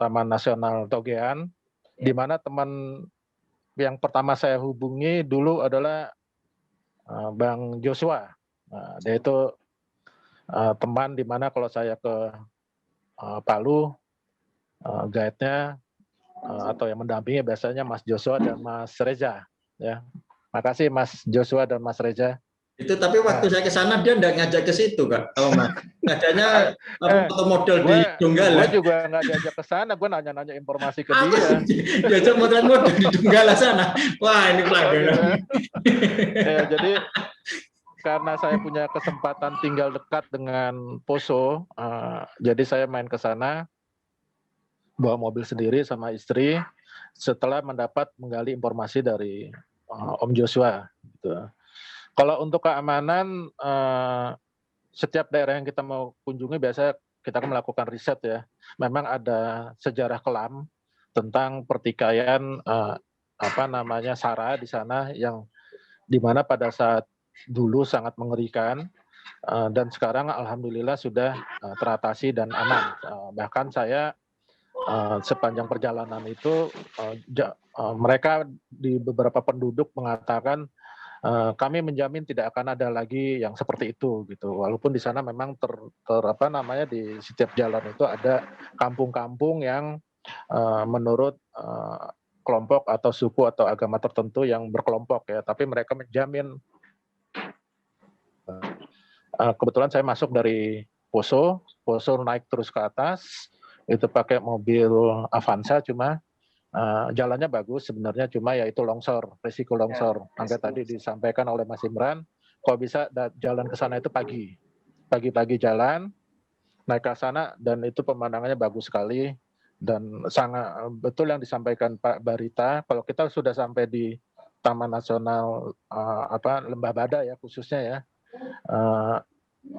Taman Nasional Togean, di mana teman yang pertama saya hubungi dulu adalah Bang Joshua. Dia itu teman di mana kalau saya ke Palu, guide-nya atau yang mendampingi biasanya Mas Joshua dan Mas Reza. Ya, makasih Mas Joshua dan Mas Reza. Itu tapi waktu saya ke sana dia enggak ngajak ke situ, Kak. Oh, Mas. Ngajaknya foto model di Donggala. Gue juga enggak diajak ke sana, gue nanya-nanya informasi ke dia. Diajak model di Donggala sana. Wah, ini pelanggaran. Ya, jadi karena saya punya kesempatan tinggal dekat dengan Poso, jadi saya main ke sana bawa mobil sendiri sama istri. setelah menggali informasi dari Om Joshua. Gitu. Kalau untuk keamanan, setiap daerah yang kita mau kunjungi biasanya kita akan melakukan riset ya. Memang ada sejarah kelam tentang pertikaian SARA di sana yang dimana pada saat dulu sangat mengerikan dan sekarang alhamdulillah sudah teratasi dan aman. Bahkan saya sepanjang perjalanan itu mereka di beberapa penduduk mengatakan kami menjamin tidak akan ada lagi yang seperti itu gitu. Walaupun di sana memang di setiap jalan itu ada kampung-kampung yang menurut kelompok atau suku atau agama tertentu yang berkelompok ya, tapi mereka menjamin. Kebetulan saya masuk dari Poso naik terus ke atas, itu pakai mobil Avanza, cuma jalannya bagus sebenarnya, cuma ya itu longsor, resiko longsor. Angga tadi disampaikan oleh Mas Imran, kalau bisa jalan ke sana itu pagi-pagi jalan, naik ke sana dan itu pemandangannya bagus sekali. Dan sangat betul yang disampaikan Pak Barita, kalau kita sudah sampai di Taman Nasional Lembah Bada ya khususnya ya,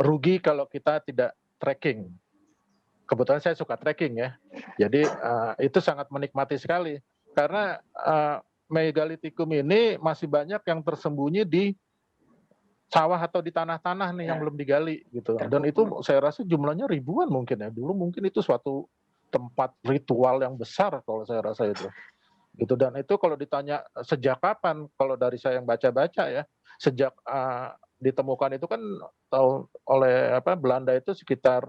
rugi kalau kita tidak trekking. Kebetulan saya suka trekking ya, jadi itu sangat menikmati sekali karena megalitikum ini masih banyak yang tersembunyi di sawah atau di tanah-tanah nih yang belum digali gitu. Dan itu saya rasa jumlahnya ribuan mungkin ya. Dulu mungkin itu suatu tempat ritual yang besar kalau saya rasa itu. Gitu. Dan itu kalau ditanya sejak kapan, kalau dari saya yang baca-baca ya, sejak ditemukan itu kan oleh Belanda itu sekitar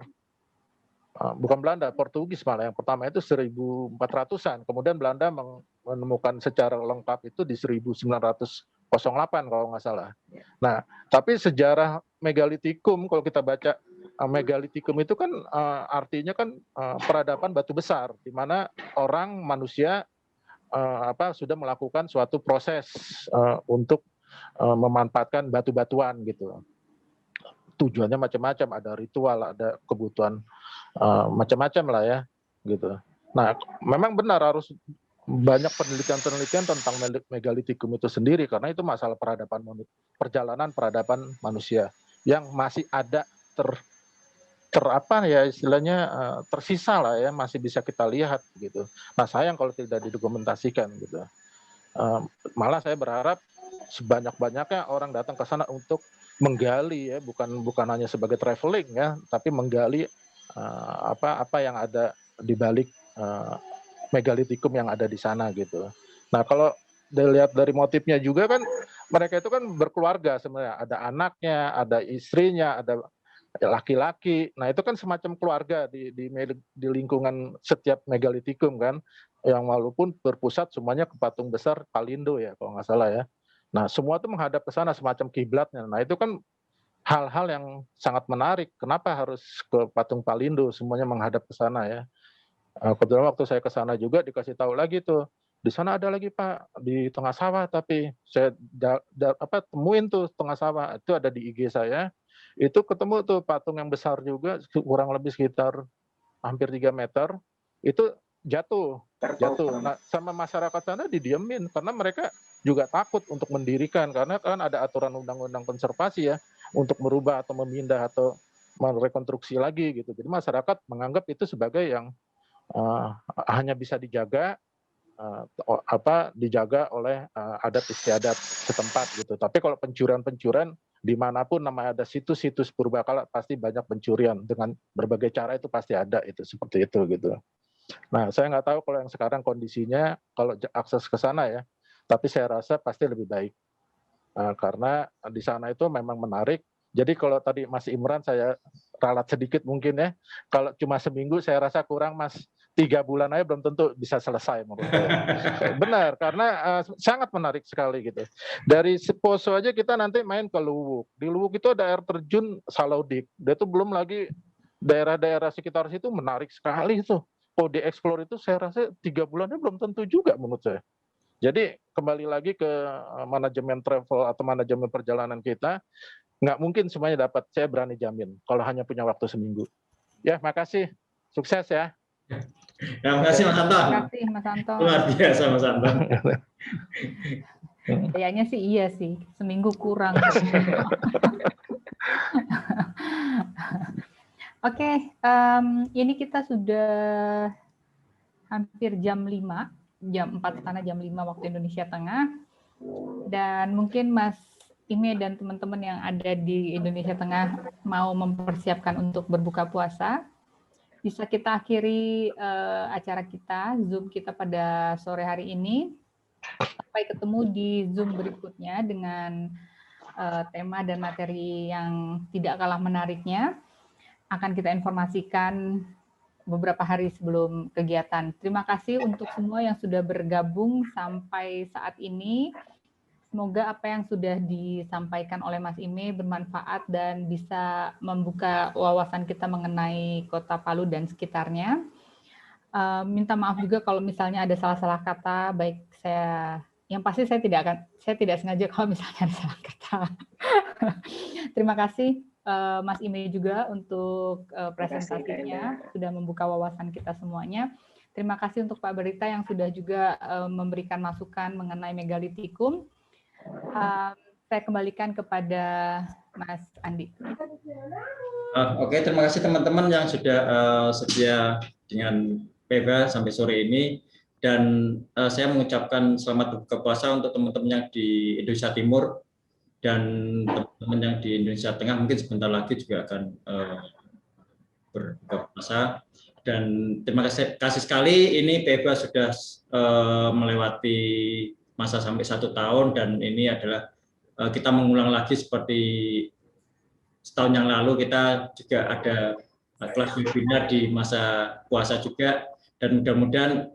bukan Belanda, Portugis malah yang pertama itu 1400-an. Kemudian Belanda menemukan secara lengkap itu di 1908 kalau nggak salah. Nah, tapi sejarah megalitikum kalau kita baca megalitikum itu kan artinya kan peradaban batu besar di mana manusia sudah melakukan suatu proses untuk memanfaatkan batu-batuan gitu. Tujuannya macam-macam, ada ritual, ada kebutuhan macam-macam lah ya gitu. Nah, memang benar harus banyak penelitian-penelitian tentang megalitikum itu sendiri karena itu masalah perjalanan peradaban manusia yang masih ada tersisa lah ya, masih bisa kita lihat gitu. Nah, sayang kalau tidak didokumentasikan gitu. Malah saya berharap sebanyak-banyaknya orang datang ke sana untuk menggali ya, bukan hanya sebagai traveling ya, tapi menggali apa yang ada di balik megalitikum yang ada di sana gitu. Nah, kalau dilihat dari motifnya juga kan mereka itu kan berkeluarga sebenarnya, ada anaknya, ada istrinya, ada laki-laki. Nah, itu kan semacam keluarga di lingkungan setiap megalitikum kan, yang walaupun berpusat semuanya ke patung besar Palindo ya kalau nggak salah ya. Nah, semua itu menghadap ke sana semacam kiblatnya. Nah, itu kan hal-hal yang sangat menarik. Kenapa harus ke patung Palindo semuanya menghadap ke sana ya? Kebetulan waktu saya ke sana juga dikasih tahu lagi tuh, di sana ada lagi Pak di tengah sawah, tapi saya temuin tuh tengah sawah itu ada di IG saya. Itu ketemu tuh patung yang besar juga kurang lebih sekitar hampir 3 meter itu jatuh. Nah, sama masyarakat sana didiemin karena mereka juga takut untuk mendirikan karena kan ada aturan undang-undang konservasi ya untuk merubah atau memindah atau merekonstruksi lagi gitu. Jadi masyarakat menganggap itu sebagai yang hanya bisa dijaga dijaga oleh adat istiadat setempat gitu. Tapi kalau pencurian dimanapun namanya ada situs-situs purbakala pasti banyak pencurian dengan berbagai cara itu pasti ada itu seperti itu gitu. Nah, saya nggak tahu kalau yang sekarang kondisinya kalau akses ke sana ya, tapi saya rasa pasti lebih baik karena di sana itu memang menarik. Jadi kalau tadi Mas Imran saya ralat sedikit mungkin ya, kalau cuma seminggu saya rasa kurang Mas. 3 bulan aja belum tentu bisa selesai menurut saya. Benar, karena sangat menarik sekali gitu. Dari Poso aja kita nanti main ke Luwuk. Di Luwuk itu ada air terjun Salaudik. Dia itu belum lagi daerah-daerah sekitar situ menarik sekali itu. Kalau dieksplor itu saya rasa 3 bulannya belum tentu juga menurut saya. Jadi kembali lagi ke manajemen travel atau manajemen perjalanan kita, nggak mungkin semuanya dapat, saya berani jamin kalau hanya punya waktu seminggu. Ya, makasih. Sukses ya. Terima kasih Mas Anton. Terima kasih Mas Anton. Luar biasa Mas Anton. Kayaknya sih iya sih, seminggu kurang. Oke, ini kita sudah hampir jam 5, jam 4 sana jam 5 waktu Indonesia Tengah. Dan mungkin Mas Ime dan teman-teman yang ada di Indonesia Tengah mau mempersiapkan untuk berbuka puasa. Bisa kita akhiri acara kita, Zoom kita pada sore hari ini. Sampai ketemu di Zoom berikutnya dengan tema dan materi yang tidak kalah menariknya. Akan kita informasikan beberapa hari sebelum kegiatan. Terima kasih untuk semua yang sudah bergabung sampai saat ini. Semoga apa yang sudah disampaikan oleh Mas Ime bermanfaat dan bisa membuka wawasan kita mengenai Kota Palu dan sekitarnya. Minta maaf juga kalau misalnya ada salah-salah kata, baik yang pasti saya tidak sengaja kalau misalnya ada salah kata. Terima kasih Mas Ime juga untuk presentasinya, sudah membuka wawasan kita semuanya. Terima kasih untuk Pak Berita yang sudah juga memberikan masukan mengenai megalitikum. Saya kembalikan kepada Mas Andi. Oke, terima kasih teman-teman yang sudah setia dengan PEVA sampai sore ini. Dan saya mengucapkan selamat berbuka puasa untuk teman-teman yang di Indonesia Timur dan teman-teman yang di Indonesia Tengah mungkin sebentar lagi juga akan berbuka puasa. Dan terima kasih sekali, ini PEVA sudah melewati masa sampai 1 tahun dan ini adalah kita mengulang lagi seperti setahun yang lalu. Kita juga ada kelas webinar di masa puasa juga, dan mudah-mudahan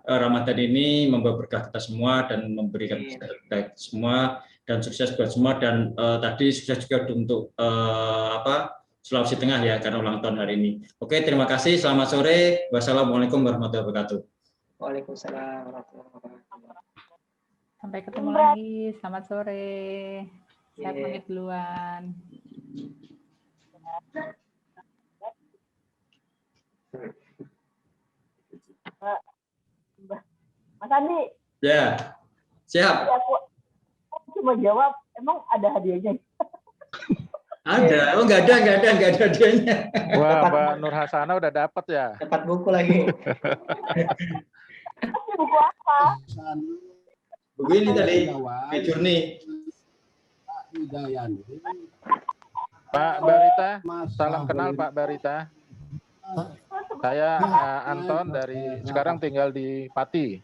Ramadan ini membawa berkah kita semua dan memberikan baik semua dan sukses buat semua. Dan tadi sukses juga untuk Sulawesi Tengah ya karena ulang tahun hari ini. Oke, terima kasih. Selamat sore. Wassalamualaikum warahmatullahi wabarakatuh. Waalaikumsalam warahmatullahi wabarakatuh. Sampai ketemu lagi. Selamat sore. Saya pamit duluan. Mas Andi. Ya, siap. Aku cuma jawab, emang ada hadiahnya? Ada, oh nggak ada hadiahnya. Wah, Mbak Nur Hasana udah dapat ya? Dapat buku lagi. Buku apa? Buku ini tadi, Journey. Pak Barita, salam kenal Pak Barita. Saya Anton dari sekarang tinggal di Pati.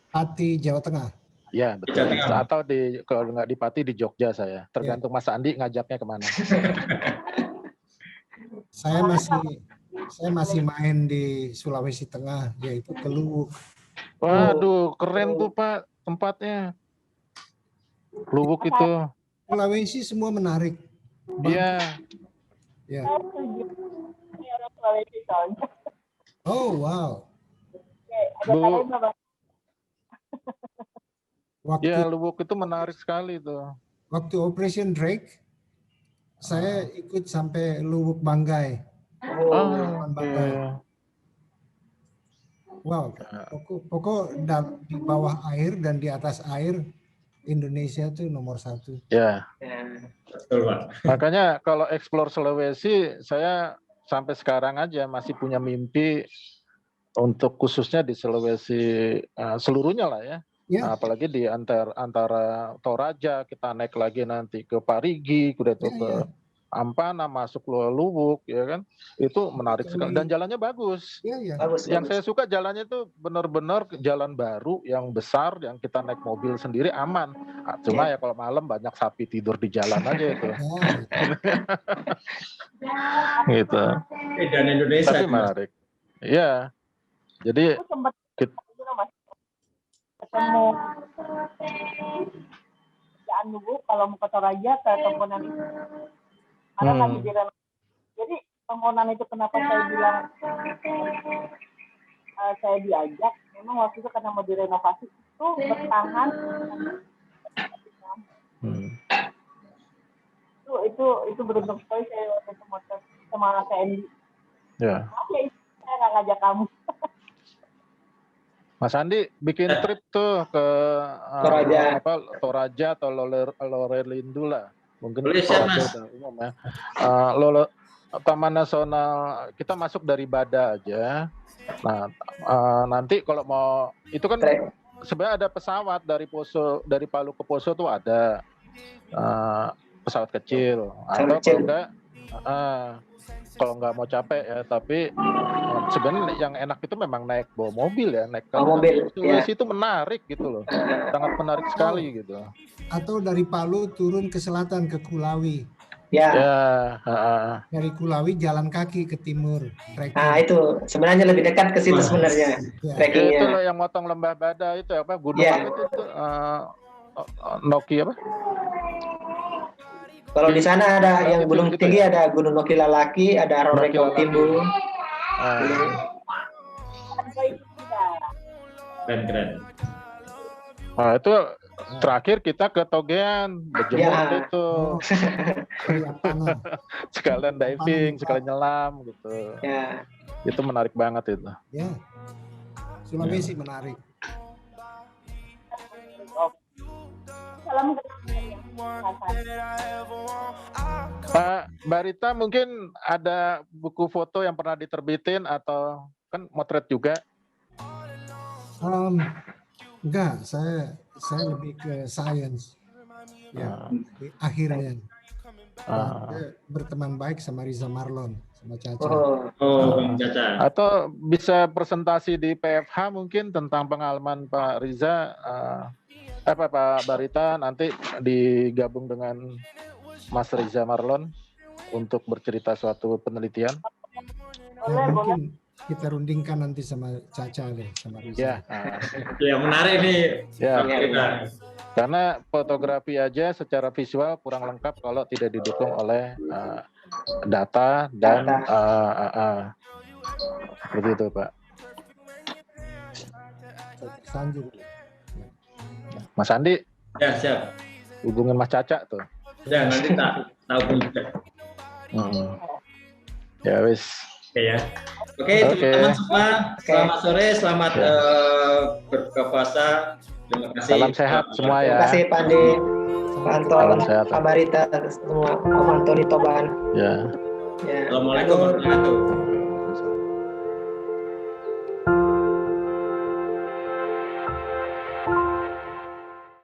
Pati, Jawa Tengah. Ya betul. Atau kalau nggak di Pati di Jogja saya. Tergantung Mas Andi ngajaknya kemana. Saya masih main di Sulawesi Tengah, yaitu ke Luwuk. Waduh, keren tuh Pak tempatnya. Luwuk itu. Sulawesi semua menarik. Iya. Ya. Oh wow. Ya, Luwuk itu menarik sekali tuh. Waktu Operation Drake, saya ikut sampai Luwuk Banggai. Banggai. Wow, pokok di bawah air dan di atas air Indonesia itu nomor 1. Ya. Makanya kalau explore Sulawesi, saya sampai sekarang aja masih punya mimpi untuk khususnya di Sulawesi seluruhnya lah ya. Ya. Nah, apalagi di antara Toraja kita naik lagi nanti ke Parigi, udah itu ke Ampana, masuk Luwuk, ya kan? Itu menarik sekali dan jalannya bagus. Ya. Yang saya suka jalannya itu benar-benar jalan baru yang besar, yang kita naik mobil sendiri aman. Cuma ya kalau malam banyak sapi tidur di jalan aja itu. Gitu. Dan Indonesia. Tapi menarik. Iya. Jadi ketemu kerjaan dulu kalau mau ke Toraja ke Tongkonan itu karena lagi direnovasi. Jadi Tongkonan itu kenapa saya bilang saya diajak, memang waktu itu karena mau direnovasi itu bertahan itu beruntung sekali saya waktu itu sama TNI Ya. Maaf ya, saya nggak ngajak kamu. Mas Andi bikin trip tuh ke Toraja. Toraja atau Lorelindo lah. Mungkin Boleh, siap, Toraja Mas. udah umum ya. Taman Nasional kita masuk dari Bada aja. Nah, nanti kalau mau itu kan sebenarnya ada pesawat dari Palu ke Poso tuh ada pesawat kecil. Atau kalau nggak mau capek ya, tapi sebenarnya yang enak itu memang naik bawa mobil ya, naik mobil. Sulawesi itu menarik gitu loh, sangat menarik sekali gitu. Atau dari Palu turun ke selatan ke Kulawi. Ya. Dari Kulawi jalan kaki ke timur. Nah itu sebenarnya lebih dekat ke situ sebenarnya. Itu loh yang motong Lembah Bada itu apa gunung apa itu Noki apa? Kalau di sana ada yang gunung tinggi, ada Gunung Noki Lalaki, ada Rorengkong Timbul. Keren. Nah, itu terakhir kita ke Togean, berjemur itu. Sekalian diving, sekalian nyelam gitu. Ya. Itu menarik banget itu. Ya. Sulawesi menarik. Pak Barita mungkin ada buku foto yang pernah diterbitin atau kan motret juga? Enggak, saya lebih ke science. Ya, akhirnya. Saya berteman baik sama Riza Marlon, sama Caca. Caca. Atau bisa presentasi di PFH mungkin tentang pengalaman Pak Riza, Pak Barita nanti digabung dengan Mas Riza Marlon untuk bercerita suatu penelitian. Ya, mungkin kita rundingkan nanti sama Caca deh, sama Riza. Ya menarik nih. Ya, karena fotografi aja secara visual kurang lengkap kalau tidak didukung oleh data dan begitu Pak. Sanjur. Mas Andi. Ya siap. Hubungin Mas Caca tuh. Ya nanti tak tahu juga. Ya wis. Oke ya. Oke, teman-teman semua, selamat sore, selamat berbuka puasa. Terima kasih. Salam sehat semua ya. Terima kasih Pak Andi, Pak Anton, Pak Barita, semua, Om Antoni Toban. Ya. Assalamualaikum warahmatullahi wabarakatuh.